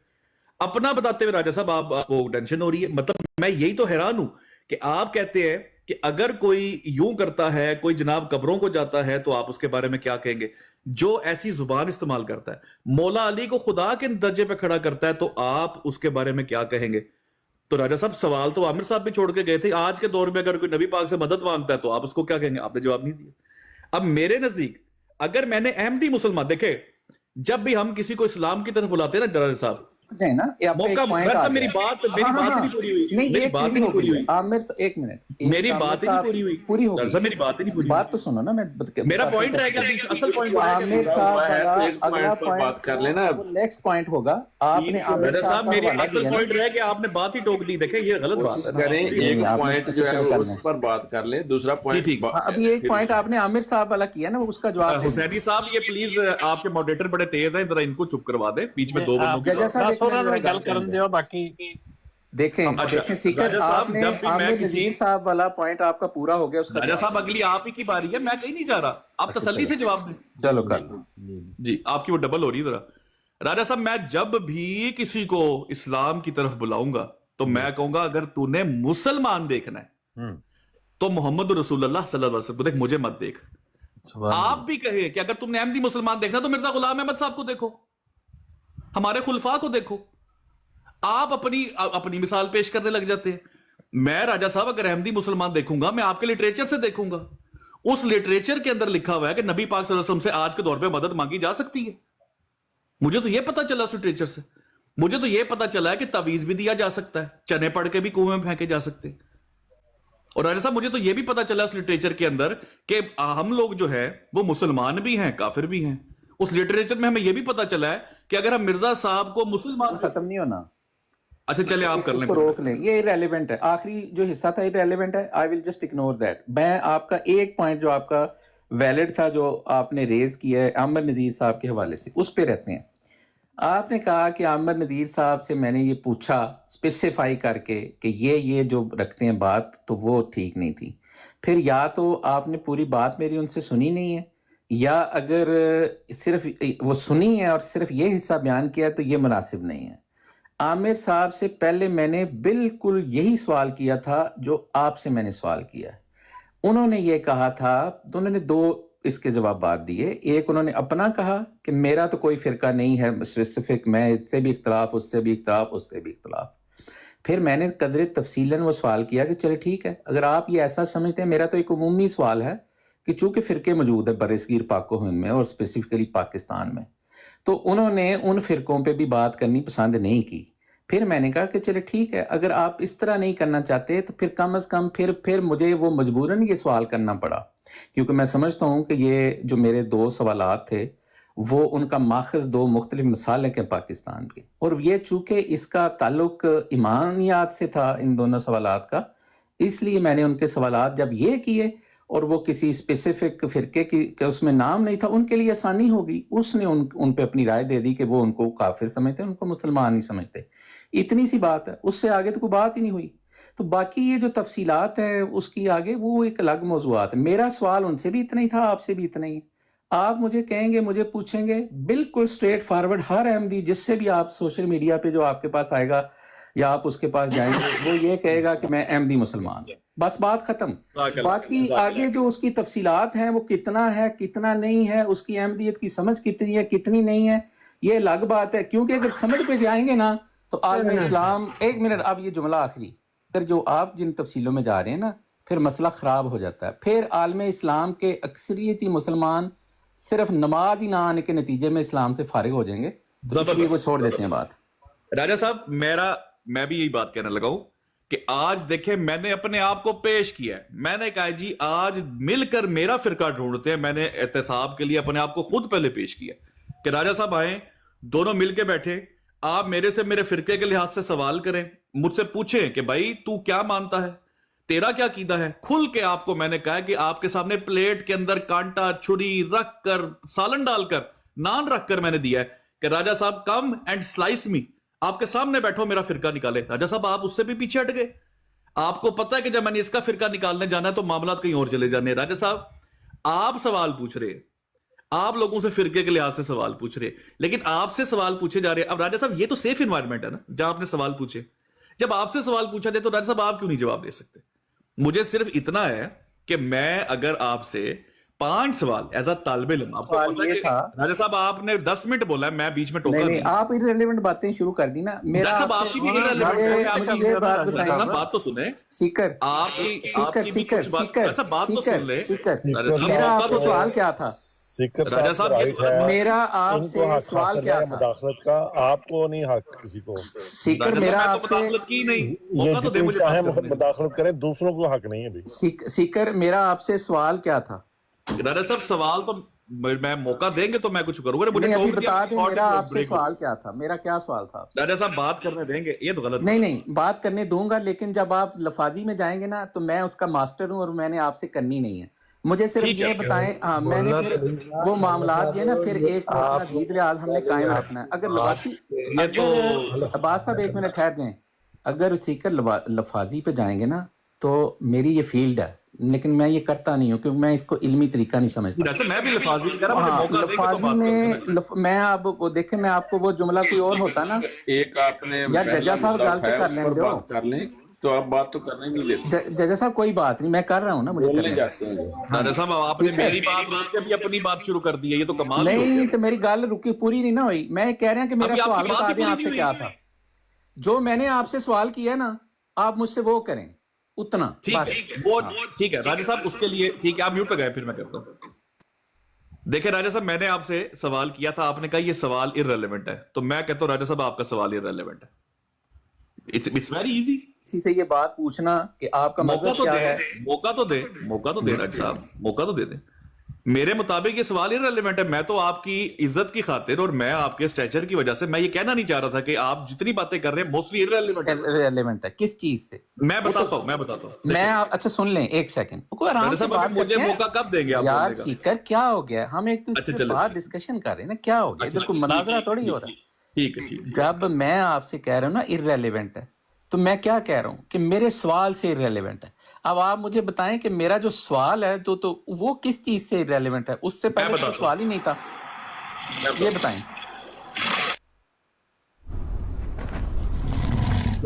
अपना बताते हुए राजा साहब आपको टेंशन हो रही है। मतलब मैं यही तो हैरान हूं कि आप कहते हैं कि अगर कोई यूं करता है, कोई जनाब कब्रों को जाता है, तो आप उसके बारे में क्या कहेंगे? जो ऐसी जुबान इस्तेमाल करता है, मौला अली को खुदा के दर्जे पे खड़ा करता है, तो आप उसके बारे में क्या कहेंगे? तो राजा साहब सवाल तो आमिर साहब भी छोड़ के गए थे। आज के दौर में अगर कोई नबी पाक से मदद मांगता है तो आप उसको क्या कहेंगे? आपने जवाब नहीं दिया। अब मेरे नजदीक अगर मैंने अहमदी मुसलमान देखे, जब भी हम किसी को इस्लाम की तरफ बुलाते हैं ना राजा साहब, जाए ना, ये आपका मौका एक point आ मेरी गया। बात हाँ, ही हाँ, नहीं पूरी हुई। नहीं, मेरी ये बात ही पूरी नहीं हो पूरी गई। हुई। आमिर एक मिनट, मेरी बात ही नहीं पूरी हुई। पूरी हो दरअसल गई। मेरी बात ही नहीं पूरी बात तो सुनो ना, मैं मेरा पॉइंट रहेगा, असल पॉइंट आमिर साहब वाला एक अगला point पर बात कर लेना। नेक्स्ट पॉइंट होगा। आपने आमिर राजा साहब मेरी वाला असल दिया ना। पॉइंट रह गया, आपने बात ही टोक दी। देखें ये गलत बात कोशिश है। करें एक आपने पॉइंट जो है कोशिश उस करना है। पर बात कर लें, दूसरा पॉइंट ठीक। हाँ, अभी एक पॉइंट आपने आमिर साहब वाला किया ना, उसका जवाब देना। हुसैनी साहब ये प्लीज, आपके मॉडरेटर बड़े तेज हैं, जरा इनको चुप करवा दे, बीच में 2 बंदों की। जजा साहब एक ਉਹਨਾਂ ਨੂੰ मिनट ਗੱਲ ਕਰਨ ਦਿਓ। बाकी देखें अच्छा, देखें सीकर, राजा साहब, आपने जब भी मैं आमिर किसी- नजीर साहब वाला पॉइंट आपका पूरा हो गया। उसका राजा जवाब साहब अगली आप ही की बारी है, मैं कहीं नहीं जा रहा, आप तसल्ली से जवाब दें। चलो कर लो। जी आपकी वो डबल हो रही है जरा। राजा साहब मैं जब भी किसी को इस्लाम की तरफ बुलाऊंगा तो मैं कहूंगा अगर तूने मुसलमान देखना है तो मोहम्मद रसूलुल्लाह सल्लल्लाहु अलैहि वसल्लम को देख, मुझे मत देख। आप भी कहे कि अगर तुमने अहमदी मुसलमान देखना तो मिर्जा गुलाम अहमद साहब को देखो, हमारे खुलफा को देखो। आप अपनी मिसाल पेश करने लग जाते हैं। मैं राजा साहब अगर अहमदी मुसलमान देखूंगा, मैं आपके लिटरेचर से देखूंगा। उस लिटरेचर के अंदर लिखा हुआ है कि नबी पाक सल्लल्लाहु अलैहि वसल्लम से आज के दौर पे मदद मांगी जा सकती है। मुझे तो यह पता चला उस लिटरेचर से। मुझे तो यह पता चला है कि तवीज भी दिया जा सकता है, चने पड़ के भी कुएं में फेंके जा सकते हैं। और राजा साहब मुझे तो यह भी पता चला उस लिटरेचर के अंदर कि हम लोग जो है वो मुसलमान भी हैं, काफिर भी हैं। उस लिटरेचर में हमें यह भी पता चला है कि अगर हम मिर्जा साहब को मुसलमान, खत्म नहीं होना। अच्छा चले आप कर लें, इसको रोक लें, ये इरेलीवेंट है। आखिरी जो हिस्सा था इरेलीवेंट है। I will just ignore that. मैं आपका एक पॉइंट जो आपका वैलिड था, जो आपने रेज किया है आमिर नजीर साहब के हवाले से, उस पे रहते हैं। आपने कहा कि आमिर नजीर साहब से मैंने ये पूछा स्पेसिफाई करके कि ये जो रखते हैं बात, तो वो ठीक नहीं थी। फिर या तो आपने पूरी बात मेरी उनसे सुनी नहीं है, या अगर सिर्फ वो सुनी है और सिर्फ ये हिस्सा बयान किया है तो ये मुनासिब नहीं है। आमिर साहब से पहले मैंने बिल्कुल यही सवाल किया था जो आपसे मैंने सवाल किया है। उन्होंने ये कहा था, तो उन्होंने 2 इसके जवाब दिए। एक उन्होंने अपना कहा कि मेरा तो कोई फिरका नहीं है स्पेसिफिक, मैं इससे भी इख्तलाफ, उससे भी इख्तलाफ, उससे भी इख्तलाफ। फिर मैंने कदर तफसीलन वो सवाल किया कि चले ठीक है, अगर आप ये ऐसा समझते हैं, मेरा तो एक उमूमी सवाल है कि चूंकि फिरके मौजूद है बरसगीर पाक हिंद में और स्पेसिफिकली पाकिस्तान में, तो उन्होंने उन फिरकों पे भी बात करनी पसंद नहीं की। फिर मैंने कहा कि चले ठीक है, अगर आप इस तरह नहीं करना चाहते तो फिर कम अज कम फिर मुझे वो मजबूरन ये सवाल करना पड़ा, क्योंकि मैं समझता हूँ कि ये जो मेरे 2 सवालात थे वो उनका माखज़ 2 मुख्तलिफ मिसालें के पाकिस्तान की, और ये चूंकि इसका ताल्लुक ईमानियात से था इन दोनों सवालात का, इसलिए मैंने उनके सवालात जब ये किए और वो किसी स्पेसिफिक फिरके की उसमें नाम नहीं था, उनके लिए आसानी होगी। उसने उन पे अपनी राय दे दी कि वो उनको काफिर समझते, उनको मुसलमान नहीं समझते। इतनी सी बात है, उससे आगे तो कोई बात ही नहीं हुई। तो बाकी ये जो तफसीलात हैं उसकी आगे वो एक अलग मौज़ूआत है। मेरा सवाल उनसे भी इतना ही था, आपसे भी इतना ही। आप मुझे कहेंगे, मुझे पूछेंगे, बिल्कुल स्ट्रेट फॉरवर्ड, हर अहमदी जिससे भी आप सोशल मीडिया पे जो आपके पास आएगा या आप उसके पास जाएंगे, वो ये कहेगा कि मैं अहमदी मुसलमान, बस बात खत्म। बाकी आगे जो उसकी तफसीलात हैं, वो कितना है कितना नहीं है, उसकी अहमदियत की समझ कितनी है कितनी नहीं है, ये अलग बात है। क्योंकि अगर समझ पे जाएंगे ना तो आलम इस्लाम, एक मिनट, अब ये जुमला आखिरी, अगर जो आप जिन तफसीलों में जा रहे हैं ना, फिर मसला ख़राब हो जाता है। फिर आलम इस्लाम के अक्सरियती मुसलमान सिर्फ नमाज ही ना आने के नतीजे में इस्लाम से फारिग हो जाएंगे, इसलिए वो छोड़ देते हैं बात। राजा साहब मैं भी यही बात कहने लगा हूं कि आज देखें, मैंने अपने आप को पेश किया है। मैंने कहा जी आज मिलकर मेरा फिरका ढूंढते हैं। मैंने एहतसाब के लिए अपने आप को खुद पहले पेश किया कि राजा साहब आए, दोनों मिलके बैठे, आप मेरे से मेरे फिरके के लिहाज से सवाल करें, मुझसे पूछें कि भाई तू क्या मानता है, तेरा क्या कीदा है? खुल के आपको मैंने कहा है कि आपके सामने प्लेट के अंदर कांटा छुरी रख कर, सालन डालकर, नान रख कर मैंने दिया है कि राजा साहब कम एंड स्लाइस मी, आपके सामने बैठो, मेरा फिरका निकाले। राजा साहब आप उससे भी पीछे हट गए। आपको पता है कि जब मैंने इसका फिरका निकालने जाना है तो मामला कहीं और चले जाने। राजा साहब आप सवाल पूछ रहे, आप लोगों से फिरके के लिहाज से सवाल पूछ रहे, लेकिन आपसे सवाल पूछे जा रहे हैं। अब राजा साहब ये तो सेफ इन्वायरमेंट है ना जहां आपने सवाल पूछे। जब आपसे सवाल पूछा जाए तो राजा साहब आप क्यों नहीं जवाब दे सकते? मुझे सिर्फ इतना है कि मैं अगर आपसे 5 सवाल एज अ तालिब इल्म, आपको पता है कि राजा साहब आपने 10 मिनट बोला है, मैं बीच में टोका नहीं। आप इररिलेवेंट बातें शुरू कर दी ना। मेरा आपकी भी इररिलेवेंट है। आपकी बात तो सुने सीकर, मेरा आपसे सवाल क्या था? राजा साहब मेरा आपसे सवाल क्या था? मुदाखलत का आपको नहीं हक किसी को। सीकर मेरा आपसे की नहीं, ये जितनी चाहे मुदाखलत करें, दूसरों को हक नहीं है भाई। सीकर मेरा आपसे सवाल क्या था? राजा साहब सवाल तो मैं मौका देंगे तो मैं कुछ करूंगा। मुझे अभी बता दें मेरा आपसे सवाल क्या था? मेरा क्या सवाल था? राजा साहब बात करने देंगे? ये तो गलत नहीं, बात करने दूंगा, लेकिन जब आप लफाजी में जाएंगे ना तो मैं उसका मास्टर हूं और मैंने आपसे करनी नहीं है। मुझे सिर्फ ये बताएं, हाँ मैंने फिर वो मामलात ये ना फिर एक गीत लिहाज हमने कायम रखना है। अगर लफाजी, अब्बास साहब 1 मिनट ठहर जाएं, अगर सीकर लफाजी पे जाएंगे ना तो मेरी ये फील्ड है, लेकिन मैं ये करता नहीं हूँ क्योंकि मैं इसको इल्मी तरीका नहीं समझता। मैं भी लफाजी में मैं अब वो देखें, मैं आपको वो जुमला कोई और होता ना, एक आपने यार जजा साहब गलत कर लें तो आप बात तो करने नहीं देते। जजा साहब कोई बात नहीं, मैं कर रहा हूँ ना, मुझे करने जाते हैं। राजा साहब आपने मेरी बात रोक के भी अपनी बात शुरू कर दी है, ये तो कमाल नहीं। तो मेरी गल रुकी, पूरी नहीं ना हुई। मैं कह रहा हूँ कि मेरा सवाल बता दें आपसे क्या था। जो मैंने आपसे सवाल किया ना, आप मुझसे वो करें उतना। ठीक है राजा साहब, उसके लिए ठीक है, आप म्यूट लगाए, फिर मैं करता हूँ। देखिए राजा साहब, मैंने आपसे सवाल किया था, आपने कहा ये सवाल इररिलेवेंट है, तो मैं कहता हूँ राजा साहब आपका सवाल इररिलेवेंट है। इट्स वेरी इजी किसी से ये बात पूछना कि आपका मौका तो दे, मौका तो दे राजा साहब, मौका तो दे दे। मेरे मुताबिक ये सवाल इररिलेवेंट है। मैं तो आपकी इज्जत की खातिर और मैं आपके स्टैचर की वजह से मैं ये कहना नहीं चाह रहा था कि आप जितनी बातें कर रहे हैं मोस्टली इररिलेवेंट है। किस चीज से? मैं बताता हूँ मैं अच्छा सुन लें, 1 सेकंड कोई आराम से बात मुझे मौका कब देंगे आप? यार सीकर क्या हो गया, हम एक दूसरे से बात डिस्कशन कर रहे हैं ना, क्या हो गया? इधर कोई मुनाजरा थोड़ी हो रहा है। ठीक है। जब मैं आपसे कह रहा हूँ ना इररिलेवेंट है, तो मैं क्या कह रहा हूँ कि मेरे सवाल से इररिलेवेंट है। अब आप मुझे बताएं कि मेरा जो सवाल है तो वो किस चीज से इररिलेवेंट है? उससे पहले तो सवाल ही नहीं था, ये बताएं।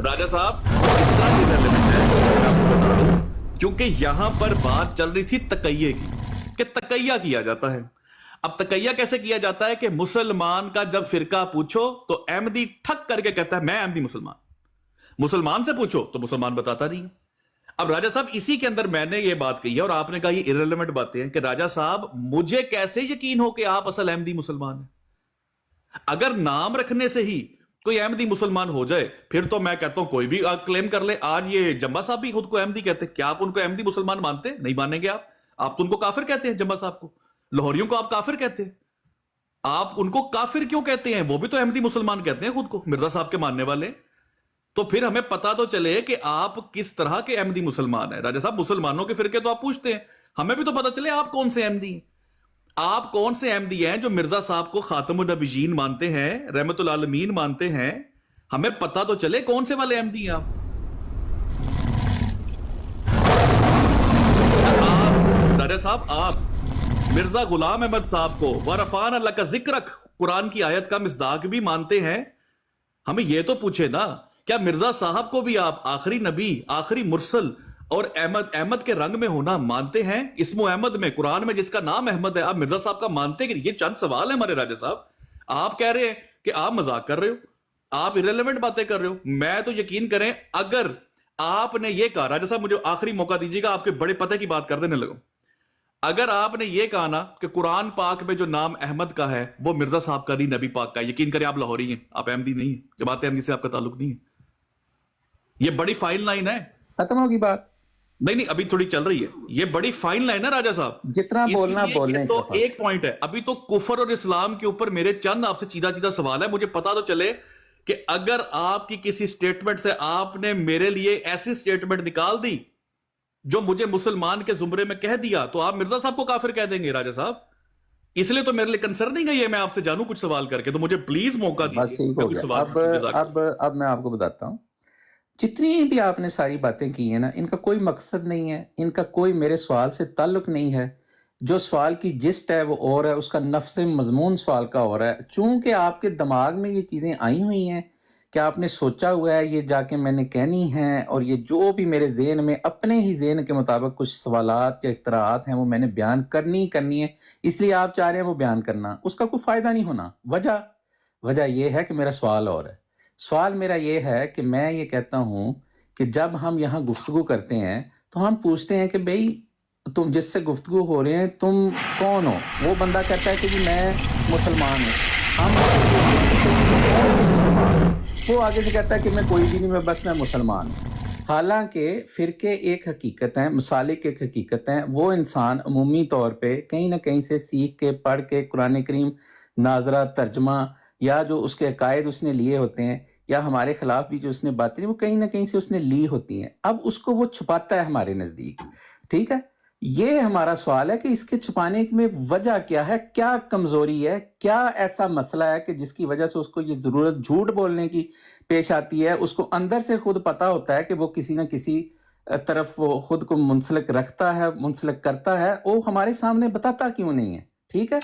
राजा साहब इस तरह इररिलेवेंट है क्योंकि यहां पर बात चल रही थी तकैये की, कि तकैया किया जाता है। अब तकैया कैसे किया जाता है कि मुसलमान का जब फिरका पूछो तो अहमदी ठक करके कहता है मैं अहमदी मुसलमान से पूछो तो मुसलमान बताता नहीं। अब राजा साहब इसी के अंदर मैंने ये बात कही है और आपने कहा ये इररिलेवेंट बातें हैं कि राजा साहब मुझे कैसे यकीन हो कि आप असल अहमदी मुसलमान हैं? अगर नाम रखने से ही कोई अहमदी मुसलमान हो जाए फिर तो मैं कहता हूं कोई भी क्लेम कर ले। आज ये जम्बा साहब भी खुद को अहमदी कहते हैं, क्या आप उनको अहमदी मुसलमान मानते? नहीं मानेंगे आप तो उनको काफिर कहते हैं। जम्बा साहब को, लाहौरियों को आप काफिर कहते हैं। आप उनको काफिर क्यों कहते हैं? वो भी तो अहमदी मुसलमान कहते हैं खुद को, मिर्जा साहब के मानने वाले। तो फिर हमें पता तो चले कि आप किस तरह के अहमदी मुसलमान हैं। राजा साहब मुसलमानों के फिरके तो आप पूछते हैं, हमें भी तो पता चले आप कौन से अहमदी हैं। आप कौन से अहमदी हैं जो मिर्जा साहब को खातमुन नबीयीन मानते हैं, रहमतुल आलमीन मानते हैं? हमें पता तो चले कौन से वाले अहमदी हैं आप। राजा साहब आप मिर्जा गुलाम अहमद साहब को वरफान अल्लाह का जिक्र कुरान की आयत का मिसदाक भी मानते हैं। हमें यह तो पूछे ना, क्या मिर्जा साहब को भी आप आखिरी नबी, आखिरी मुरसल और अहमद के रंग में होना मानते हैं? इस्मो अहमद में, कुरान में जिसका नाम अहमद है, आप मिर्जा साहब का मानते हैं? ये चंद सवाल है हमारे राजा साहब। आप कह रहे हैं कि आप मजाक कर रहे हो, आप इररिलेवेंट बातें कर रहे हो। मैं तो यकीन करें अगर आपने ये कहा, राजा साहब मुझे आखिरी मौका दीजिएगा, आपके बड़े पते की बात कर देने लगो। अगर आपने ये कहा ना कि कुरान पाक में जो नाम अहमद का है वो मिर्जा साहब का नहीं, नबी पाक का, यकीन करें आप लाहौरी हैं, आप अहमदी नहीं है। जमात अहमदी से आपका ताल्लुक नहीं है। ये बड़ी फाइन लाइन है। खत्म होगी बात? नहीं, अभी थोड़ी चल रही है। ये बड़ी फाइन लाइन है राजा साहब, जितना बोलना बोलने। तो एक पॉइंट है, अभी तो कुफर और इस्लाम के ऊपर मेरे चंद आपसे सीधा सवाल है। मुझे पता तो चले कि अगर आपकी किसी स्टेटमेंट से आपने मेरे लिए ऐसी स्टेटमेंट निकाल दी जो मुझे मुसलमान के जुमरे में कह दिया तो आप मिर्जा साहब को काफिर कह देंगे राजा साहब? इसलिए तो मेरे लिए कंसर्निंग है ये, मैं आपसे जानूं कुछ सवाल करके, तो मुझे प्लीज मौका बस दीजिए, ठीक मैं हो कुछ गया। सवाल पूछूं। जज़ाक अब मैं आपको बताता हूँ, जितनी भी आपने सारी बातें की हैं ना, इनका कोई मकसद नहीं है, इनका कोई मेरे सवाल से ताल्लुक नहीं है। जो सवाल की जिस्ट है वो और है, उसका नफ्स मजमून सवाल का और है। चूंकि आपके दिमाग में ये चीज़ें आई हुई हैं कि आपने सोचा हुआ है ये जाके मैंने कहनी है, और ये जो भी मेरे ज़हन में अपने ही ज़हन के मुताबिक कुछ सवालात या इख्तराआत हैं वो मैंने बयान करनी है, इसलिए आप चाह रहे हैं वो बयान करना, उसका कोई फ़ायदा नहीं होना। वजह ये है कि मेरा सवाल और है। सवाल मेरा ये है कि मैं ये कहता हूँ कि जब हम यहाँ गुफ्तगू करते हैं तो हम पूछते हैं कि भाई तुम जिससे गुफ्तगू हो रहे हैं तुम कौन हो? वो बंदा कहता है कि जी मैं मुसलमान हूँ। वो आगे से कहता है कि मैं कोई भी नहीं, मैं मुसलमान हूँ। हालांकि फ़िरके एक हकीकत है, मसालिक एक हकीकत है। वो इंसान अमूमी तौर पे कहीं ना कहीं से सीख के, पढ़ के, कुरान करीम नाजरा तर्जमा या जो उसके अकायद उसने लिए होते हैं, या हमारे खिलाफ भी जो उसने बातें वो कहीं ना कहीं से उसने ली होती हैं, अब उसको वो छुपाता है हमारे नज़दीक। ठीक है, ये हमारा सवाल है कि इसके छुपाने में वजह क्या है, क्या कमजोरी है, क्या ऐसा मसला है कि जिसकी वजह से उसको ये जरूरत झूठ बोलने की पेश आती है। उसको अंदर से खुद पता होता है कि वो किसी न किसी तरफ वो खुद को मुंसलिक रखता है, मुंसलिक करता है, वो हमारे सामने बताता क्यों नहीं है? ठीक है,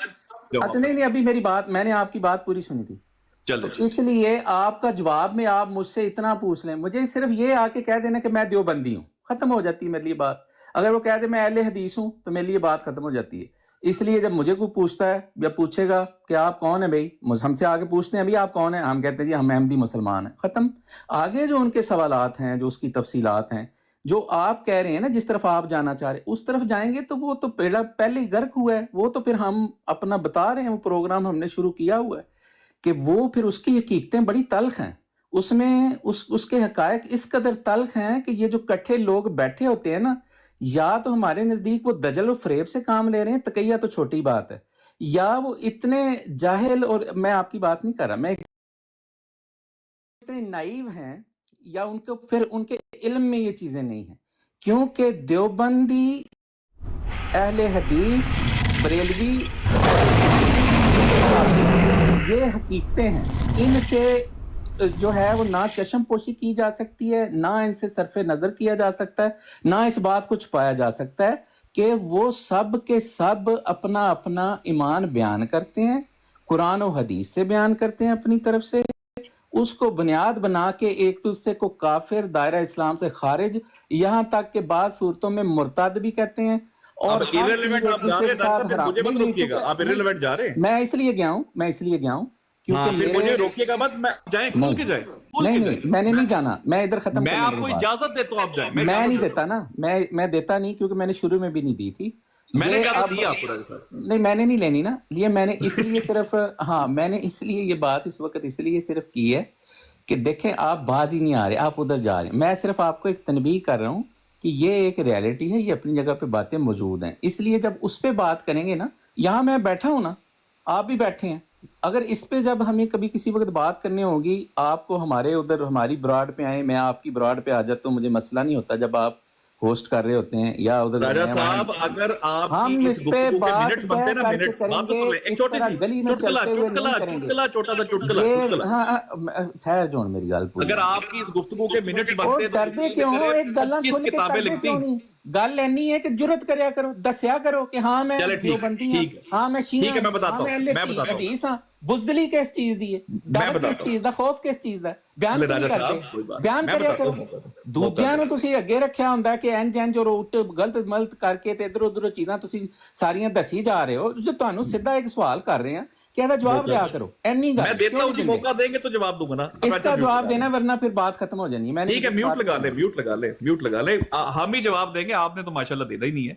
अच्छा नहीं, अभी मेरी बात, मैंने आपकी बात पूरी सुनी थी, चलो तो इसलिए आपका जवाब में आप मुझसे इतना पूछ लें, मुझे सिर्फ ये आके कह देना कि मैं देवबंदी हूँ, खत्म हो जाती है मेरे लिए बात। अगर वो कह दे मैं अहले हदीस हूँ तो मेरे लिए बात खत्म हो जाती है। इसलिए जब मुझे कोई पूछता है या पूछेगा कि आप कौन है भाई, हमसे आगे पूछते हैं भाई आप कौन है, हम कहते हैं जी हम अहमदी मुसलमान हैं, खत्म। आगे जो उनके सवालात हैं, जो उसकी तफसीलात हैं, जो आप कह रहे हैं ना जिस तरफ आप जाना चाह रहे हैं उस तरफ जाएंगे तो वो तो पहले ही गर्क हुआ है। वो तो फिर हम अपना बता रहे हैं, वो प्रोग्राम हमने शुरू किया हुआ है कि वो फिर उसकी हकीकतें बड़ी तल्ख हैं, उसमें उसके हकायक इस कदर तल्ख हैं कि ये जो कट्ठे लोग बैठे होते हैं ना, या तो हमारे नज़दीक वो दजल और फरेब से काम ले रहे हैं, तकैया तो छोटी बात है, या वो इतने जाहिल, और मैं आपकी बात नहीं कर रहा, मैं इतने नाइव हैं, या उनको फिर उनके इल्म में ये चीज़ें नहीं हैं। क्योंकि देवबंदी, अहले हदीस, बरेलवी, ये हकीकतें हैं, इनसे जो है वो ना चश्म पोशी की जा सकती है, ना इनसे सरफे नज़र किया जा सकता है, ना इस बात को छुपाया जा सकता है कि वो सब के सब अपना अपना ईमान बयान करते हैं, कुरान और हदीस से बयान करते हैं अपनी तरफ से, उसको बुनियाद बना के एक दूसरे को काफिर, दायरा इस्लाम से खारिज, यहाँ तक के बाद सूरतों में मुर्तद भी कहते हैं। और irrelevant आप जा रहे हैं, डॉक्टर साहब, मुझे मत रोकिएगा, आप irrelevant जा रहे हैं। मैं इसलिए गया हूँ हाँ, फिर मुझे रोकिएगा मत, मैं जाए खुल के जाए, नहीं, मैंने नहीं जाना, मैं इधर खत्म, मैं आपको इजाजत देता हूँ आप जाए। मैं नहीं देता ना, मैं देता नहीं, क्योंकि मैंने शुरू में भी नहीं दी थी। मैंने इजाजत दी आपको सर? नहीं, मैंने नहीं लेनी ना, लिए मैंने इसलिए सिर्फ हाँ, मैंने इसलिए ये बात इस वक्त इसलिए सिर्फ की है कि देखें आप बाज ही नहीं आ रहे, आप उधर जा रहे हैं। मैं सिर्फ आपको एक तनबीह कर रहा हूँ कि ये एक रियलिटी है, ये अपनी जगह पे बातें मौजूद हैं। इसलिए जब उस पर बात करेंगे ना, यहाँ मैं बैठा हूँ ना, आप भी बैठे हैं, अगर इस पे जब हमें कभी किसी वक्त बात करनी होगी, आपको हमारे उधर हमारी ब्रॉड पे आए, मैं आपकी ब्रॉड पे आ जाता हूँ, मुझे मसला नहीं होता जब आप होस्ट कर रहे होते हैं या उधर। राजा साहब, अगर हम इस पे मिनट्स बनते हैं ना, मिनट्स, बात तो सुन ले, एक छोटी सी छोटा सा चुटकुला ठहर जोन मेरी गाल पूरी। अगर आपकी इस गुफ्तगू के मिनट्स बनते तो डरदे क्यों हो? एक गल्ला सुन के किताबें लिखती, गल एनी है कि जुरत करया करो, दस्या करो कि हाँ मैं देवबंदी हूं, हाँ मैं शिया, ठीक है, मैं बताता हूं, हदीस हां। बुज़दिली किस चीज दी है, डर किस चीज दा, खौफ किस चीज दा, बयान करया करो। ਦੂਜਿਆਂ ਨੂੰ ਤੁਸੀਂ ਅੱਗੇ ਰੱਖਿਆ ਹੁੰਦਾ ਕਿ ਇੰਜ ਔਰ ਉਲਟ ਗਲਤ ਮਲਤ ਕਰਕੇ ਤੇ ਇਧਰ ਉਧਰ ਚੀਜ਼ਾਂ ਤੁਸੀਂ ਸਾਰੀਆਂ ਦੱਸੀ ਜਾ ਰਹੇ ਹੋ। ਜੋ ਤੁਹਾਨੂੰ ਸਿੱਧਾ ਇੱਕ ਸਵਾਲ ਕਰ ਰਹੇ ਆ कि ਇਹਦਾ ਜਵਾਬ ਦਿਆ ਕਰੋ, ਐਨੀ ਗੱਲ। मैं देता हूं जी, मौका देंगे तो जवाब दूंगा ना, इसका जवाब देना, वरना फिर बात खत्म हो जानी है। ठीक है, म्यूट लगा ले, हम ही जवाब देंगे, आपने तो माशाल्लाह देना ही नहीं है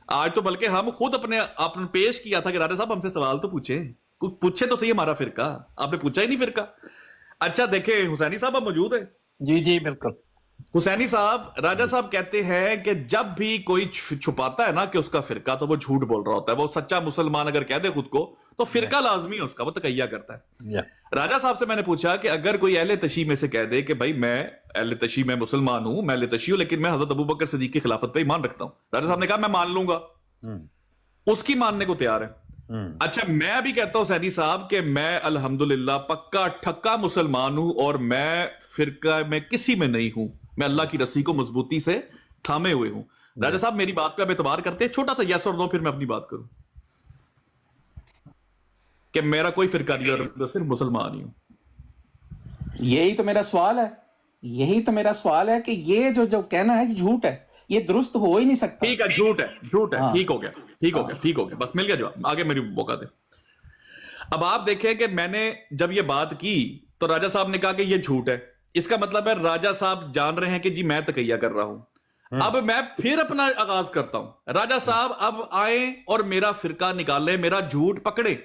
आज तो, बल्कि हम खुद अपने पेश किया था कि राजा साहब हमसे सवाल तो पूछे तो सही हमारा फिरका, आपने पूछा ही नहीं फिरका। अच्छा देखे, हुसैनी साहब आप मौजूद है? जी बिल्कुल। हुसैनी साहब, राजा साहब कहते हैं कि जब भी कोई छुपाता है ना कि उसका फिरका, तो वो झूठ बोल रहा होता है। वो सच्चा मुसलमान अगर कह दे खुद को तो फिरका लाजमी है उसका, वो तकैया करता है। या राजा साहब से मैंने पूछा कि अगर कोई अहले तशी में से कह दे कि भाई मैं अहले तशी में मुसलमान हूं, मैं अहले तशी हूं, लेकिन मैं हजरत अबू बकर सिद्दीक की खिलाफत पे ईमान रखता हूं, राजा साहब ने कहा मैं मान लूंगा, उसकी मानने को तैयार है। अच्छा, मैं अभी कहता हूं सैनी साहब कि मैं अल्हम्दुलिल्लाह पक्का ठक्का मुसलमान हूं और मैं फिरका में किसी में नहीं हूं, मैं अल्लाह की रस्सी को मजबूती से थामे हुए हूं। राजा साहब मेरी बात पे आप एतबार करते हैं? छोटा सा यस और नो, फिर मैं अपनी बात करूं कि मेरा कोई फिरका नहीं और मैं सिर्फ मुसलमान ही हूं। यही तो मेरा सवाल है, यही तो मेरा सवाल है कि ये जो कहना है झूठ है, ये दुरुस्त हो ही नहीं सकता। ठीक है, झूठ है, झूठ है। हाँ। ठीक हो गया, ठीक हो गया, ठीक हो गया, बस मिल गया जवाब। आगे मेरी मौका दे। अब आप देखें कि मैंने जब ये बात की तो राजा साहब ने कहा कि ये झूठ है, इसका मतलब है राजा साहब जान रहे हैं कि जी मैं तकैया कर रहा हूं। अब मैं फिर अपना आगाज करता हूं, राजा साहब अब आए और मेरा फिरका निकाले, मेरा झूठ पकड़े,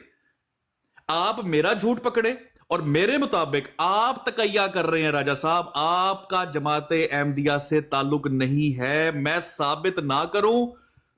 आप मेरा झूठ पकड़े और मेरे मुताबिक आप तकैया कर रहे हैं। राजा साहब आपका जमाते अहमदिया से ताल्लुक नहीं है, मैं साबित ना करूं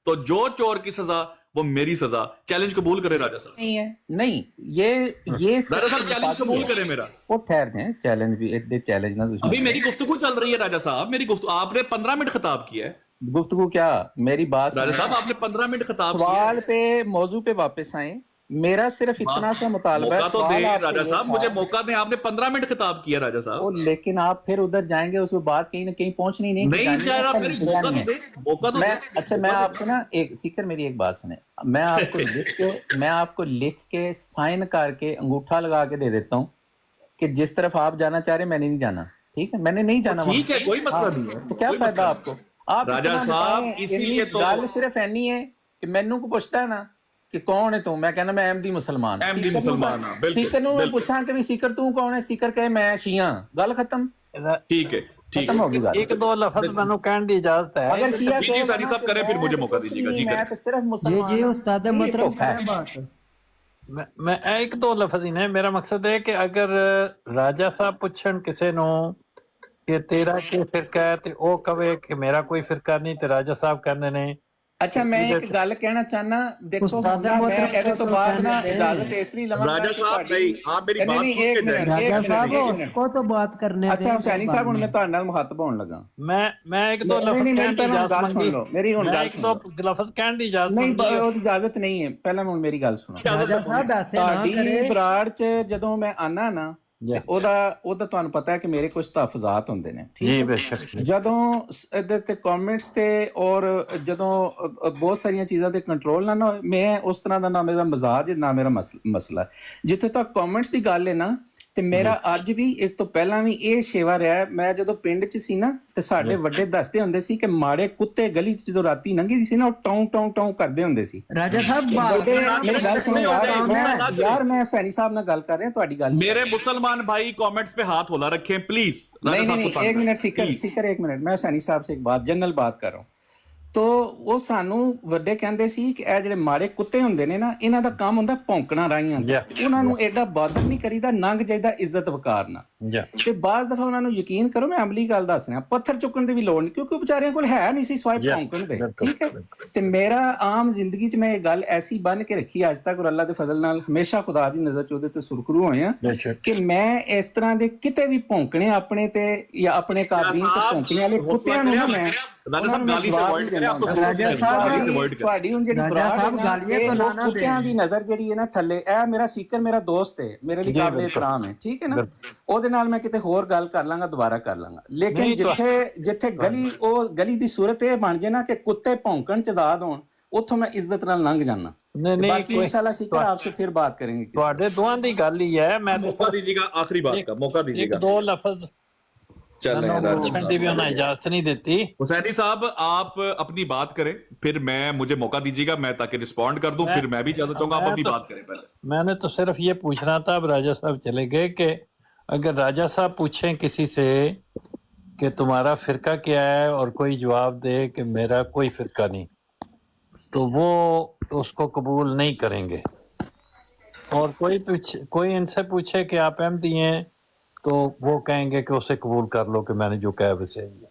तो जो चोर की सजा वो मेरी सजा। चैलेंज कबूल करे राजा साहब? नहीं है, नहीं, ये राजा साहब चैलेंज कबूल करें मेरा? वो ठहर जाए, चैलेंज भी एडे चैलेंज ना अभी मेरी गुफ्तगू चल रही है राजा साहब, मेरी गुफ्तगू आपने 15 मिनट खिताब किया है। गुफ्तगू क्या, मेरी बात राजा साहब आपने 15 मिनट खिताब किया है। सवाल पे मौजू पे वापस आए, मेरा सिर्फ इतना सा मुतालबा है। मौका तो सवाल दे आपसे राजा ये साहब, था- मुझे मौका दे। आपने 15 मिनट खिताब किया राजा साहब। ओ, लेकिन आप फिर उधर जाएंगे, उसमें बात कहीं ना कहीं पहुंचनी नहीं नहीं चाहे आप मेरी मौका तो दे, मौका तो मैं दे। अच्छा, मैं आपको ना एक सीकर मेरी एक बात सुने, मैं आपको लिख के साइन करके अंगूठा लगा के दे देता हूँ कि जिस तरफ आप जाना चाह रहे मैंने नहीं जाना, ठीक है? मैंने नहीं जाना ठीक वहाँ। है, कोई मसला हाँ, नहीं है, तो क्या कोई फायदा मसला आपको? आप राजा इतना साहब, बताएं, इसीलिए इन्नी तो- गल सिर्फ ऐनी है कि मैनू को पूछता है ना कि कौन है तू, मैं कहना मैं अहमदी मुसलमान। अहमदी सीकर नूं मुसलमान, हाँ, बिल्कुल, सीकर नूं मैं बिल्कुल। पूछा कि भी सीकर तू कौन है, सीकर कहे मैं शिया, गल खत्म, ठीक है, ठीक खत्म है। हो गई गल। एक दो लफ्ज मैनू कहने की इजाजत है। अगर शिया जी, जी, कहेगा सारी ना साहब कि करें, फिर मैं मुझे तो मौका कुछ दीजिएगा, नहीं, जी, मैं करें। तो सिर्फ मुसलमान जी हूं। उस्ताद ये मोहतरम धोखा है। करें बात। मैं एक दो लफ्ज ही ने, मेरा मकसद है कि अगर राजा साहब पूछन किसी नु कि तेरा की फिरका है ते ओ कवे कि मेरा कोई फिरका नहीं, ते राजा साहब कहंदे ने अच्छा, मैं एक गल कहना चाहना, देखो उस्ताद मैं मोहतरम ਇਹਦੇ ਤੋਂ को बाਅਦ कहने ना दें। इजाजत इसलिए लवांगा राजा कि साहब ਤੁਹਾਡੀ- नहीं, आप मेरी नहीं, बात नहीं, सुन एक के मिनट, जाएं। एक राजा मिनट, साहब एक मिनट। उसको तो बात करने दें। अच्छा हुसैनी साहब, ਹੁਣ ਮੈਂ ਤੁਹਾਡੇ ਨਾਲ ਮੁਖਾਤਬ ਹੋਣ ਲੱਗਾ। मैं एक दो नहीं, लफ्ज नहीं, कहने मेरी की पहले इजाजत ਗੱਲ ਸੁਣ मंगी। ਲਓ, ਮੇਰੀ ਹੁਣ मैं ਗੱਲ एक ਸੁਣ दो ਲਓ। लफ्ज कहने की इजाजत ਨਹੀਂ, मंगी है। ਉਹਦੀ ਇਜਾਜ਼ਤ ਨਹੀਂ ਹੈ, ਪਹਿਲਾਂ ਹੁਣ ਮੇਰੀ ਗੱਲ ਸੁਣੋ। राजा साहब ऐसे ना ਤੁਹਾਡੀ करे। ਬਰਾੜ 'ਚ ਜਦੋਂ ਮੈਂ ਆਨਾ ਨਾ ਤੇ ਉਹਦਾ ਤੁਹਾਨੂੰ ਪਤਾ ਹੈ ਕਿ ਮੇਰੇ ਕੁਝ ਤਹਫਜ਼ਾਤ ਹੁੰਦੇ ਨੇ, ਠੀਕ जी ਹੈ? बेशक। ਜਦੋਂ ਇਹਦੇ ਤੇ ਕਮੈਂਟਸ ਤੇ ਔਰ ਜਦੋਂ ਬਹੁਤ ਸਾਰੀਆਂ ਚੀਜ਼ਾਂ ਤੇ ਕੰਟਰੋਲ ਨਾ ਹੋਏ, ਮੈਂ ਉਸ ਤਰ੍ਹਾਂ ਦਾ ਨਾ ਮੇਰਾ ਮਜ਼ਾਜ ਹੈ, ਨਾ ਮੇਰਾ ਮਸਲਾ। ਜਿੱਥੇ ਤੱਕ ਕਮੈਂਟਸ ਦੀ ਗੱਲ ਹੈ ਨਾ, ਤੇ ਮੇਰਾ ਅੱਜ ਵੀ ਇੱਕ ਤੋਂ ਪਹਿਲਾਂ ਵੀ ਇਹ ਸ਼ੇਵਾ ਰਿਹਾ। ਮੈਂ ਜਦੋਂ ਪਿੰਡ 'ਚ ਸੀ ਨਾ ਤੇ ਸਾਡੇ ਵੱਡੇ ਦੱਸਦੇ ਹੁੰਦੇ ਸੀ ਕਿ ਮਾੜੇ ਕੁੱਤੇ ਗਲੀ 'ਚ ਜਦੋਂ ਰਾਤੀ ਲੰਘੀ ਸੀ ਨਾ, ਉਹ ਟੌਂ ਟੌਂ ਟੌਂ ਕਰਦੇ ਹੁੰਦੇ ਸੀ। राजा साहब बात ਵੱਡੇ ਮੇਰੀ ਗੱਲ ਸੁਣੋ नहीं, ਯਾਰ ਮੈਂ ਸੈਣੀ ਸਾਹਿਬ ਨਾਲ ਗੱਲ ਕਰ ਰਿਹਾ, ਤੁਹਾਡੀ ਗੱਲ ਨਹੀਂ। मेरे मुसलमान भाई कमेंट्स पे हाथ होला रखें प्लीज। नहीं नहीं, एक मिनट सीकर एक मिनट, मैं सैनी साहब से एक बात जनरल बात कर रहा हूँ। तो ਉਹ ਸਾਨੂੰ ਵੱਡੇ ਕਹਿੰਦੇ ਸੀ ਕਿ ਇਹ ਜਿਹੜੇ ਮਾੜੇ ਕੁੱਤੇ ਹੁੰਦੇ ਨੇ ਨਾ, ਇਹਨਾਂ ਦਾ ਕੰਮ ਹੁੰਦਾ ਭੌਂਕਣਾ ਰਾਹੀਆਂ ਦਾ, ਉਹਨਾਂ ਨੂੰ ਐਡਾ ਬਾਦਰ ਨਹੀਂ ਕਰੀਦਾ, ਨੰਗ ਜਾਈਦਾ ਇੱਜ਼ਤ ਵਕਾਰ ਨਾਲ। ਤੇ ਬਾਅਦ ਦਫਾ ਉਹਨਾਂ ਨੂੰ ਯਕੀਨ ਕਰੋ, ਮੈਂ ਅਮਲੀ ਗੱਲ ਦੱਸ ਰਿਹਾ, ਪੱਥਰ ਚੁੱਕਣ ਦੀ ਵੀ ਲੋੜ ਨਹੀਂ, ਕਿਉਂਕਿ ਵਿਚਾਰਿਆਂ ਕੋਲ ਹੈ ਨਹੀਂ ਸੀ ਸਵਾਏ ਭੌਂਕਣ ਦੇ, ਠੀਕ ਹੈ? ਤੇ ਮੇਰਾ ਆਮ ਜ਼ਿੰਦਗੀ 'ਚ ਮੈਂ ਇਹ ਗੱਲ ਐਸੀ ਬੰਨ ਕੇ ਰੱਖੀ ਅੱਜ ਤੱਕ, ਔਰ ਅੱਲਾ ਦੇ ਫਜ਼ਲ ਨਾਲ ਹਮੇਸ਼ਾ ਖੁਦਾ ਦੀ ਨਜ਼ਰ 'ਚ ਉਹਦੇ ਤੇ ਸੁਰਖਰੂ ਹੋਏ ਆ ਕਿ ਮੈਂ ਇਸ ਤਰ੍ਹਾਂ ਦੇ ਕਿਤੇ ਵੀ ਭੌਂਕਣੇ ਆਪਣੇ ਤੇ ਜਾਂ ਆਪਣੇ ਕਾਬੀਨ ਤੇ ਭੌਂਕਣੇ ਵਾਲੇ ਕੁੱਤਿਆਂ ਨੂੰ ਨਾ ਮੈਂ राजा साहब गाली से अवॉइड करें, आप तो राजा साहब अवॉइड करें। ਤੁਹਾਡੀ ਹੁਣ ਜਿਹੜੀ राजा ਬਰਾੜ साहब ਹੈ ਨਾ, गालियां तो ਇਹ ना ना ਕੁੱਤਿਆਂ दें। ਦੀ ਨਜ਼ਰ ਜਿਹੜੀ ਹੈ ਨਾ ਥੱਲੇ, ਇਹ ਮੇਰਾ ਸੀਕਰ ਮੇਰਾ ਦੋਸਤ ਹੈ, ਮੇਰੇ ਲਈ ਕਾਬਲੇ ਇਤਰਾਮ ਹੈ, ਠੀਕ ਹੈ ਨਾ? ਉਹਦੇ ਨਾਲ ਮੈਂ ਕਿਤੇ ਹੋਰ ਗੱਲ ਕਰ ਲਾਂਗਾ, ਦੁਬਾਰਾ ਕਰ ਲਾਂਗਾ, ਲੇਕਿਨ ਜਿੱਥੇ ਗਲੀ ਦੀ ਸੂਰਤ ਇਹ ਬਣ ਜੇ ਨਾ ਕਿ ਕੁੱਤੇ ਭੌਂਕਣ ਚ ਦਾਦ ਹੋਣ, ਉੱਥੋਂ ਮੈਂ ਇੱਜ਼ਤ ਨਾਲ ਲੰਘ ਜਾਣਾ। नहीं बाकी इंशाल्लाह सीकर आपसे फिर बात करेंगे। ਤੁਹਾਡੇ ਦੋਹਾਂ ਦੀ ਗੱਲ ਹੀ ਹੈ। मैं मौका दीजिएगा, आखिरी बात का मौका एक दीजिएगा। दो लफ्ज छंडी भी होना इजाजत नहीं देती। हुसैनी साहब आप अपनी बात करें, फिर मुझे मौका दीजिएगा, मैं ताकि रिस्पॉन्ड कर दूं, फिर मैं भी इजाजत चाहूंगा, आप अपनी बात करें पहले। मैंने तो सिर्फ ये पूछना था, अब राजा साहब चले गए, कि अगर राजा साहब पूछें किसी से कि तुम्हारा फिरका क्या है और कोई जवाब दे कि मेरा कोई फिरका नहीं, तो वो उसको कबूल नहीं करेंगे। और कोई इनसे पूछे कि आप अहमदी हैं, तो वो कहेंगे कि उसे कबूल कर लो कि मैंने जो कहा वैसे ही है।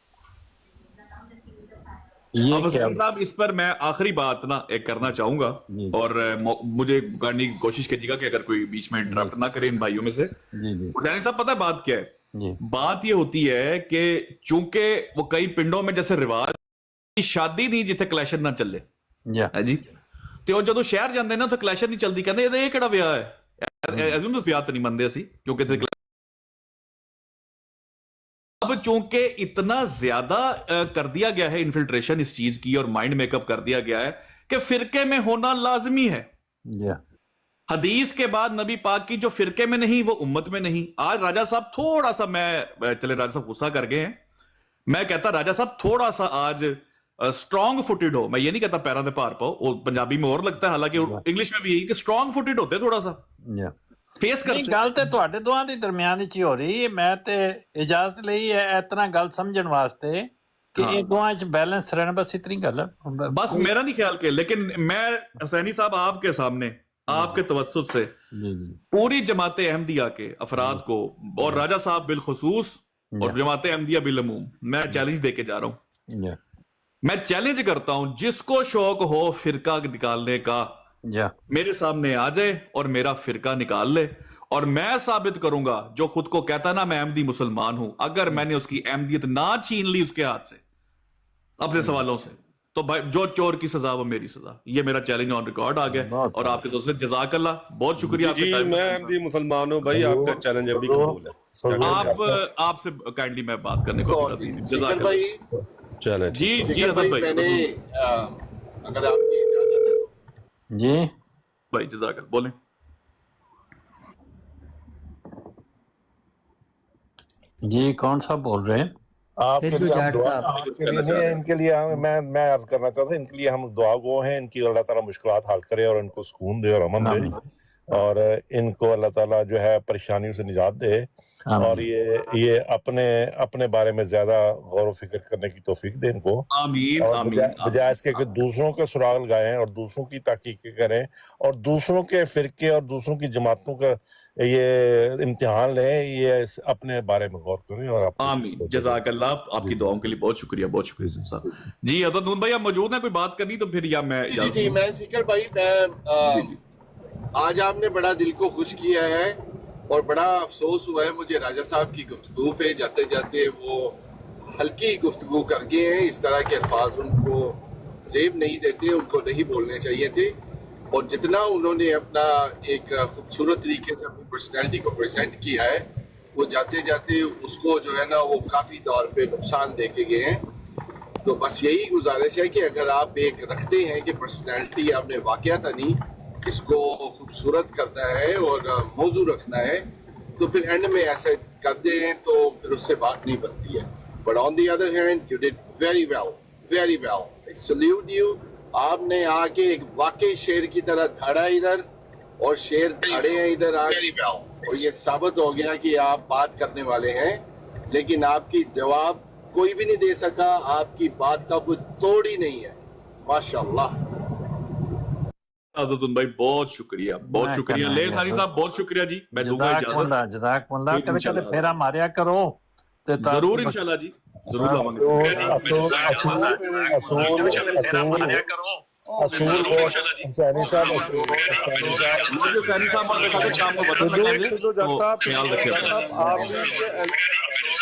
یہ اب کیا حسین صاحب اس پر میں آخری بات نا ایک کرنا چاہوں گا جی اور مجھے کرنے کی کوشش کیجیے گا کہ اگر کوئی بیچ میں انٹرپٹ نہ کرے ان بھائیوں میں سے. جی جی حسین صاحب پتہ ہے بات کیا ہے؟ جی بات یہ ہوتی ہے کہ چونکہ وہ کئی پنڈوں میں جیسے رواج شادی نہیں جتنے کلیشن نہ چلے جی ہے جی تے وہ جدو شہر جاندے نا تو کلیشن نہیں چلتی کہندے یہ کہڑا ویاہ ہے ایزم تو ویاہ تو نہیں منتے اسی کیونکہ اب چونکہ اتنا زیادہ کر دیا گیا ہے انفلٹریشن اس چیز کی اور مائنڈ میک اپ کر دیا گیا ہے کہ فرقے میں ہونا لازمی ہے. جی حدیث کے بعد نبی پاک کی جو فرقے میں نہیں وہ امت میں نہیں. آج راجہ صاحب تھوڑا سا چلے راجہ صاحب غصہ کر گئے ہیں, میں کہتا راجہ صاحب تھوڑا سا آج اسٹرانگ فوٹڈ ہو. میں یہ نہیں کہتا پیروں دے پار پاؤ, وہ پنجابی میں اور لگتا ہے حالانکہ انگلش میں بھی یہی کہ اسٹرانگ فوٹڈ ہوتے تھوڑا سا فیس نہیں کرتے. گل تے تواڈے دوواں دے درمیان وچ ہی ہو رہی ہے. میں تے اجازت لئی ہے اتنا گل سمجھن واسطے کہ یہ دوواں وچ بیلنس رہنا, بس اتنی گل ہے. بس میرا نہیں خیال کہ, لیکن میں حسینی صاحب آپ کے سامنے آپ کے توسط سے جی جی پوری جماعت احمدیہ کے افراد کو اور راجہ صاحب بالخصوص اور جماعت احمدیہ بالعموم میں چیلنج دے کے جا رہا ہوں. جی میں چیلنج کرتا ہوں جس کو شوق ہو فرقہ نکالنے کا جی میرے سامنے آ جائے اور میرا فرقہ نکال لے, اور میں ثابت کروں گا جو خود کو کہتا نا میں احمدی مسلمان ہوں, اگر میں نے اس کی احمدیت نہ چھین لی اس کے ہاتھ سے اپنے سوالوں سے تو جو چور کی سزا وہ میری سزا. یہ میرا چیلنج آن ریکارڈ آ گیا اور آپ کے دوست جزاک اللہ, بہت شکریہ. آپ جی میں احمدی مسلمان ہوں بھائی, آپ کا چیلنج ابھی قبول ہے. آپ سے کائنڈلی میں بات کرنے کو جزاک بھائی چلیں جی جی حضرت میں بھائی نے اگر آپ کی اجازت ہے جی بھائی جزاک اللہ بولیں. جی کون صاحب بول رہے ہیں؟ آپ کے سدھو لیے ہم جاٹ دعا صاحب. آپ کے لیے نہیں, ان کے لیے میں عرض کرنا چاہتا ہوں ان کے لیے ہم دعا گو ہیں, ان کی اللہ تعالیٰ مشکلات حل کرے اور ان کو سکون دے اور امن دے, آمین اور ان کو اللہ تعالیٰ جو ہے پریشانیوں سے نجات دے, اور آمین یہ اپنے بارے میں زیادہ غور و فکر کرنے کی توفیق دے ان کو, آمین اور آمین بجائے اس کے کہ دوسروں کے سراغ لگائیں اور دوسروں کی تحقیق کریں اور دوسروں کے فرقے اور دوسروں کی جماعتوں کا یہ امتحان لیں, یہ اپنے بارے میں غور کریں. اور آمین جزاک اللہ, آپ کی دعاؤں کے لیے بہت شکریہ, بہت شکریہ صاحب. جی حضرت نون بھائی آپ موجود ہیں, کوئی بات کرنی تو پھر یا میں جی جی میں سیکر بھائی میں آج آپ نے بڑا دل کو خوش کیا ہے اور بڑا افسوس ہوا ہے مجھے راجہ صاحب کی گفتگو پہ جاتے جاتے وہ ہلکی گفتگو کر گئے ہیں. اس طرح کے الفاظ ان کو زیب نہیں دیتے, ان کو نہیں بولنے چاہیے تھے, اور جتنا انہوں نے اپنا ایک خوبصورت طریقے سے اپنی پرسنالٹی کو پریزنٹ کیا ہے وہ جاتے جاتے اس کو جو ہے نا وہ کافی طور پہ نقصان دے کے گئے ہیں. تو بس یہی گزارش ہے کہ اگر آپ ایک رکھتے ہیں کہ پرسنالٹی آپ نے واقعات نہیں اس کو خوبصورت کرنا ہے اور موضوع رکھنا ہے, تو پھر اینڈ میں ایسے کر دیں تو پھر اس سے بات نہیں بنتی ہے. But on the other hand you did very well, I salute you. آپ نے آ کے ایک واقعی شیر کی طرح دھاڑا ادھر اور شیر دھاڑے ہیں ادھر آ کے, اور یہ ثابت ہو گیا کہ آپ بات کرنے والے ہیں, لیکن آپ کی جواب کوئی بھی نہیں دے سکا. آپ کی بات کا کوئی توڑ ہی نہیں ہے. ماشاءاللہ حضرت بھائی بہت شکریہ, بہت شکریہ. لے ثانی صاحب بہت شکریہ جی, میں دوں گا اجازت. جزاک اللہ, کبھی کبھی پھیرا ماریا کرو ضرور انشاءاللہ جی, ضرور آواں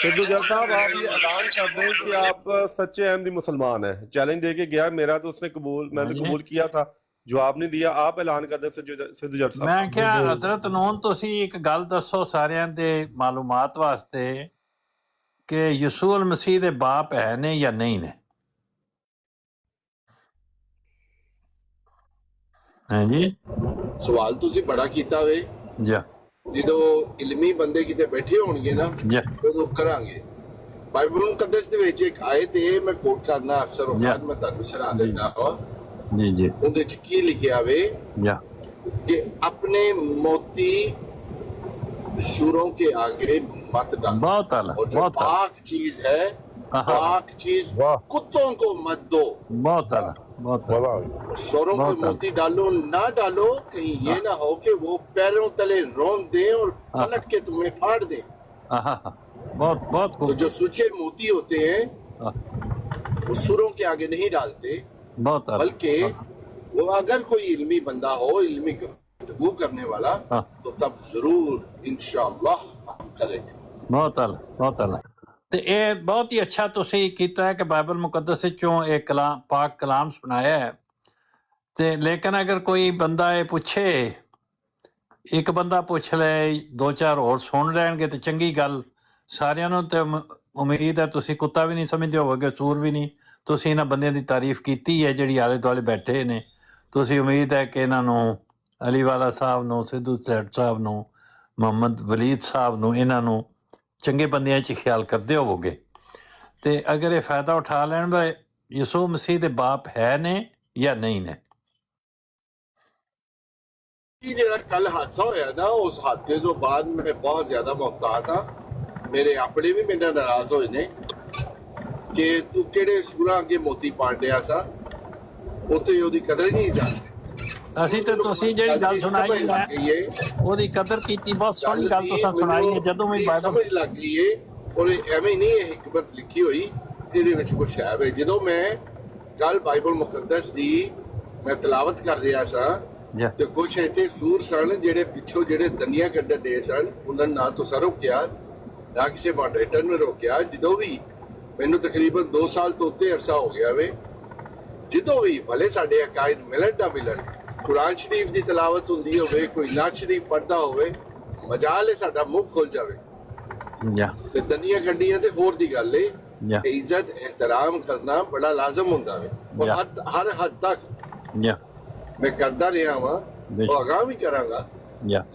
سدھو جٹ صاحب آپ یہ اعلان کر دیں کہ آپ سچے احمدی مسلمان ہیں. چیلنج دے کے گیا میرا تو اس نے قبول, میں نے قبول کیا تھا, جواب نہیں دیا. آپ اعلان کر دیں سدھو جٹ صاحب. میں کیا حضرت نون تسی ایک گل دسو ساریاں دے معلومات واسطے کہ یسوع المسیح دے باپ ہے نے یا نہیں نے؟ ہاں جی سوال تسی بڑا کیتا ہوئے جی جدو علمی بندے کتے بیٹھے ہون گے نا جی تو کران گے. بائبل مقدس دے وچ ایک آیت ہے, میں کوٹ کرنا اکثر اوقات میں تانوں سنا دینا ہوں. جی جی اندے وچ کی لکھیا ہوئے جی کہ اپنے موتی شوروں کے آگے مت ڈالو, بہت اعلیٰ, اور جو بہت اعلیٰ, پاک چیز ہے پاک چیز کتوں کو مت دو. بہت اعلیٰ, بہت اعلیٰ. سوروں کو موتی ڈالو نہ ڈالو, کہیں یہ نہ ہو کہ وہ پیروں تلے رون دیں اور پلٹ کے تمہیں پھاڑ دیں. بہت بہت تو جو سچے موتی ہوتے ہیں वो सुरों के आगे नहीं डालते, बहुत आला, बल्कि वो अगर कोई इल्मी बंदा हो, इल्मी गुफ्तगू करने वाला, हाँ। तो तब जरूर इंशाअल्लाह हम करेंगे। ਬਹੁਤ ਆਲਾ, ਬਹੁਤ ਆਲਾ। ਤੇ ਇਹ ਬਹੁਤ ਹੀ ਅੱਛਾ ਤੁਸੀਂ ਕੀਤਾ ਹੈ ਕਿ ਬਾਈਬਲ ਮੁਕੱਦਸ ਵਿੱਚੋਂ ਇਹ ਕਲਾਮ ਪਾਕ ਕਲਾਮ ਸੁਣਾਇਆ ਹੈ। ਤੇ ਲੇਕਿਨ ਅਗਰ ਕੋਈ ਬੰਦਾ ਇਹ ਪੁੱਛੇ, ਇੱਕ ਬੰਦਾ ਪੁੱਛ ਲੈ, ਦੋ ਚਾਰ ਹੋਰ ਸੁਣ ਲੈਣਗੇ ਤੇ ਚੰਗੀ ਗੱਲ। ਸਾਰਿਆਂ ਨੂੰ ਤੇ ਉਮੀਦ ਹੈ ਤੁਸੀਂ ਕੁੱਤਾ ਵੀ ਨਹੀਂ ਸਮਝਦੇ ਹੋਵੋਗੇ, ਸੂਰ ਵੀ ਨਹੀਂ। ਤੁਸੀਂ ਇਹਨਾਂ ਬੰਦਿਆਂ ਦੀ ਤਾਰੀਫ ਕੀਤੀ ਹੈ ਜਿਹੜੀ ਆਲੇ ਦੁਆਲੇ ਬੈਠੇ ਨੇ। ਤੁਸੀਂ ਉਮੀਦ ਹੈ ਕਿ ਇਹਨਾਂ ਨੂੰ, ਅਲੀਵਾਲਾ ਸਾਹਿਬ ਨੂੰ, ਸਿੱਧੂ ਸੈਟ ਸਾਹਿਬ ਨੂੰ, ਮੁਹੰਮਦ ਵਲੀਦ ਸਾਹਿਬ ਨੂੰ, ਇਹਨਾਂ ਨੂੰ ਚੰਗੇ ਬੰਦਿਆਂ 'ਚ ਖਿਆਲ ਕਰਦੇ ਹੋਵੋਗੇ। ਤੇ ਅਗਰ ਇਹ ਫਾਇਦਾ ਉਠਾ ਲੈਣ ਵੀ ਯਿਸੂ ਮਸੀਹ ਦੇ ਬਾਪ ਹੈ ਨੇ ਜਾਂ ਨਹੀਂ ਨੇ। ये जो कल हादसा होया ना, उस हादसे तो बाद मैं बहुत ज्यादा मुहतात हाँ। मेरे अपने भी मेरे नाराज होए ने कि तू केड़े सूरा अगे मोती पांडिया सा, उत्थे ओदी कदर नहीं जानते। ਅਸੀਂ ਤੇ ਤੁਸੀਂ ਜਿਹੜੀ ਗੱਲ ਸੁਣਾਈ ਹੈ ਉਹਦੀ ਕਦਰ ਕੀਤੀ। ਬਹੁਤ ਸੋਹਣੀ ਗੱਲ ਤੁਸੀਂ ਸੁਣਾਈ ਹੈ। ਜਦੋਂ ਵੀ ਬਾਈਬਲ ਸਮਝ ਲੱਗ ਗਈ ਏ, ਔਰ ਐਵੇਂ ਨਹੀਂ ਇਹ ਹਕਮਤ ਲਿਖੀ ਹੋਈ, ਇਹਦੇ ਵਿੱਚ ਕੁਛ ਹੈ ਵੇ। ਜਦੋਂ ਮੈਂ ਕੱਲ ਬਾਈਬਲ ਮੁਕੱਦਸ ਦੀ ਮੈਂ ਤਲਾਵਤ ਕਰ ਰਿਹਾ ਸਾਂ ਤੇ ਕੁਛ ਇੱਥੇ ਸੂਰ ਸਨ ਜਿਹੜੇ ਪਿੱਛੋਂ ਜਿਹੜੇ ਦੰਦੀਆਂ ਕੱਢਣ ਦੇ ਸਨ, ਉਹਨਾਂ ਨਾ ਤੋਂ ਰੋਕਿਆ ਨਾ ਕਿਸੇ ਮੋਡਰੇਟਰ ਨੇ ਰੋਕਿਆ। ਜਦੋਂ ਵੀ ਮੈਨੂੰ ਤਕਰੀਬਨ 2 ਸਾਲ ਤੋਂ ਉੱਤੇ ਅਰਸਾ ਹੋ ਗਿਆ ਵੇ, ਜਦੋਂ ਵੀ ਭਲੇ ਸਾਡੇ ਅਕਾਇਦ ਮਿਲਣ ਨਾ ਮਿਲਣ, ਕੁਰਾਨ ਸ਼ਰੀਫ ਦੀ ਤਲਾਵਤ ਹੁੰਦੀ ਹੋਵੇ, ਕੋਈ ਨਾਤ ਸ਼ਰੀਫ ਪੜ੍ਹਦਾ ਹੋਵੇ, ਮਜਾਲ ਹੈ ਸਾਡਾ ਮੂੰਹ ਖੁੱਲ ਜਾਵੇ। ਤੇ ਦੰਦੀਆਂ ਕੱਢੀਆਂ ਤੇ ਹੋਰ ਦੀ ਗੱਲ ਏ ਕਿ ਇੱਜ਼ਤ ਇਹਤਰਾਮ ਕਰਨਾ ਬੜਾ ਲਾਜ਼ਮ ਹੁੰਦਾ ਵੇ, ਔਰ ਹਰ ਹੱਦ ਤੱਕ ਮੈਂ ਕਰਦਾ ਰਿਹਾ ਵਾਂ, ਉਹ ਅਗਾਂਹ ਵੀ ਕਰਾਂਗਾ।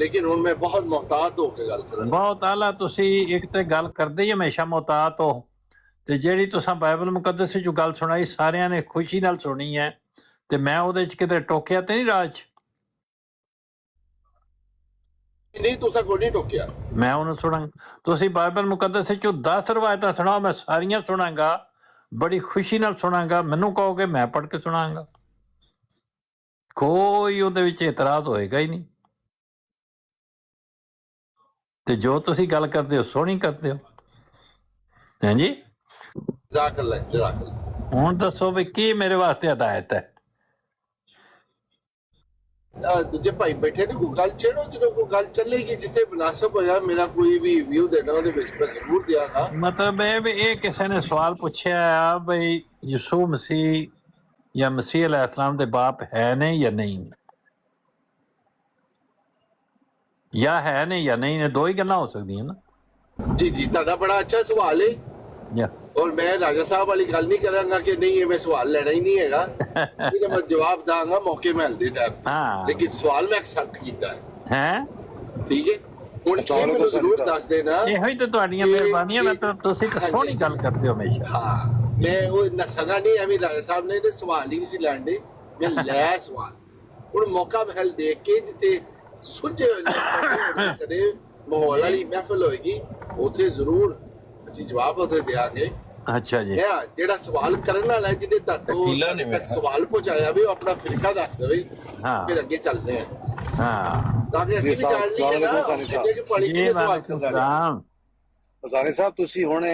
ਲੇਕਿਨ ਹੁਣ ਮੈਂ ਬਹੁਤ ਮੁਹਤਾਤ ਹੋ ਕੇ ਗੱਲ ਕਰਾਂ। ਬਹੁਤ ਆਲਾ। ਤੁਸੀਂ ਇੱਕ ਤੇ ਗੱਲ ਕਰਦੇ ਹੀ ਹਮੇਸ਼ਾ ਮੁਹਤਾਤ ਹੋ। ਤੇ ਜਿਹੜੀ ਤੁਸੀਂ ਬਾਈਬਲ ਮੁਕੱਦਸ ਵਿੱਚ ਗੱਲ ਸੁਣਾਈ ਸਾਰਿਆਂ ਨੇ ਖੁਸ਼ੀ ਨਾਲ ਸੁਣੀ ਹੈ। ਤੇ ਮੈਂ ਉਹਦੇ 'ਚ ਕਿਤੇ ਟੋਕਿਆ ਤੇ ਨਹੀਂ ਰਾਜ? ਨਹੀਂ, ਤੁਸੀਂ ਕੋਈ ਨਹੀਂ ਟੋਕਿਆ। ਮੈਂ ਉਹਨੂੰ ਸੁਣਾਂ। ਤੁਸੀਂ ਬਾਈਬਲ ਮੁਕੱਦਸ ਵਿੱਚੋਂ 10 ਰਵਾਇਤਾਂ ਸੁਣਾਓ, ਮੈਂ ਸਾਰੀਆਂ ਸੁਣਾਂਗਾ, ਬੜੀ ਖੁਸ਼ੀ ਨਾਲ ਸੁਣਾਂਗਾ। ਮੈਨੂੰ ਕਹੋਗੇ ਮੈਂ ਪੜ੍ਹ ਕੇ ਸੁਣਾਂਗਾ, ਕੋਈ ਉਹਦੇ ਵਿੱਚ ਇਤਰਾਜ਼ ਹੋਏਗਾ ਹੀ ਨਹੀਂ। ਤੇ ਜੋ ਤੁਸੀਂ ਗੱਲ ਕਰਦੇ ਹੋ ਸੋਹਣੀ ਕਰਦੇ ਹੋ। ਹਾਂਜੀ, ਜਜ਼ਾਕੱਲਾ ਜਜ਼ਾਕੱਲਾ। ਹੁਣ ਦੱਸੋ ਵੀ ਕੀ ਮੇਰੇ ਵਾਸਤੇ ਹਦਾਇਤ ਹੈ? ਦੂਜੇ ਭਾਈ ਬੈਠੇ ਨੇ, ਕੋਈ ਗੱਲ ਛੇੜੋ, ਜਦੋਂ ਕੋਈ ਗੱਲ ਚੱਲੇਗੀ, ਜਿੱਥੇ ਮੁਨਾਸਬ ਹੋਇਆ ਮੇਰਾ ਕੋਈ ਵੀ ਵਿਊ ਦੇਣਾ ਉਹਦੇ ਵਿੱਚ ਮੈਂ ਜ਼ਰੂਰ ਦਿਆਂਗਾ। ਮਤਲਬ ਇਹ ਵੀ ਇਹ ਕਿਸੇ ਨੇ ਸਵਾਲ ਪੁੱਛਿਆ ਆ ਬਈ ਯਿਸੂ ਮਸੀਹ ਜਾਂ ਮਸੀਹ ਅਲੈਹਿਸਲਾਮ ਦੇ ਬਾਪ ਹੈ ਨੇ ਜਾਂ ਨਹੀਂ ਨੇ, ਜਾਂ ਹੈ ਨੇ ਜਾਂ ਨਹੀਂ ਨੇ, ਦੋ ਹੀ ਗੱਲਾਂ ਹੋ ਸਕਦੀਆਂ ਨਾ। ਜੀ ਜੀ, ਤੁਹਾਡਾ ਬੜਾ ਅੱਛਾ ਸਵਾਲ ਹੈ। ਔਰ ਮੈਂ ਰਾਜਾ ਸਾਹਿਬ ਵਾਲੀ ਗੱਲ ਨਹੀਂ ਕਰਾਂਗਾ ਕਿ ਨਹੀਂ ਇਹ ਮੈਂ ਸਵਾਲ ਲੈਣਾ ਹੀ ਨਹੀਂ ਹੈਗਾ, ਇਹਦਾ ਮੈਂ ਜਵਾਬ ਦਾਂਗਾ ਮੌਕੇ ਮਿਲਦੇ ਟਾਈਮ। ਲੇਕਿਨ ਸਵਾਲ ਮੈਂ ਐਕਸੈਪਟ ਕੀਤਾ ਹੈ। ਠੀਕ ਹੈ, ਹੁਣ ਇਹ ਮੈਨੂੰ ਜ਼ਰੂਰ ਦੱਸ ਦੇਣਾ। ਇਹੋ ਹੀ ਤਾਂ ਤੁਹਾਡੀਆਂ ਮਿਹਰਬਾਨੀਆਂ। ਮਤਲਬ ਤੁਸੀਂ ਤਾਂ ਸੋਹਣੀ ਗੱਲ ਕਰਦੇ ਹੋ ਹਮੇਸ਼ਾ। ਹਾਂ, ਮੈਂ ਉਹ ਨਸਗਾ ਨਹੀਂ ਐਵੇਂ ਰਾਜਾ ਸਾਹਿਬ ਨੇ ਸਵਾਲ ਹੀ ਨਹੀਂ ਸੀ ਲੈਣੇ, ਮੈਂ ਲੈ ਸਵਾਲ। ਹੁਣ ਮੌਕਾ ਮਹਿਲ ਦੇਖ ਕੇ ਜਿੱਥੇ ਸੁਝੇ ਹੋਏ ਕਦੇ ਮਾਹੌਲ ਵਾਲੀ ਮਹਿਫਲ ਹੋਏਗੀ, ਉੱਥੇ ਜ਼ਰੂਰ ਅਸੀਂ ਜਵਾਬ ਉੱਥੇ ਦਿਆਂਗੇ। ਅੱਛਾ ਜੀ, ਜਿਹੜਾ ਸਵਾਲ ਕਰਨ ਵਾਲਾ ਹੈ, ਜਿਹਨੇ ਤੱਕ ਸਵਾਲ ਪਹੁੰਚਾਇਆ ਵੀ ਉਹ ਆਪਣਾ ਫਿਰਕਾ ਦੱਸ ਦੇਵੇ, ਫਿਰ ਅੱਗੇ ਚੱਲਦੇ ਆ। ਤਾਂ ਕਿ ਅਸੀਂ ਵੀ ਜਾਣ ਲਈਏ ਨਾ ਕਿ ਪਾਣੀ ਕਿਹਨੇ ਸਵਾਲ ਕਰਦਾ। ਹਜ਼ਾਰੇ ਸਾਹਿਬ ਤੁਸੀਂ ਹੁਣ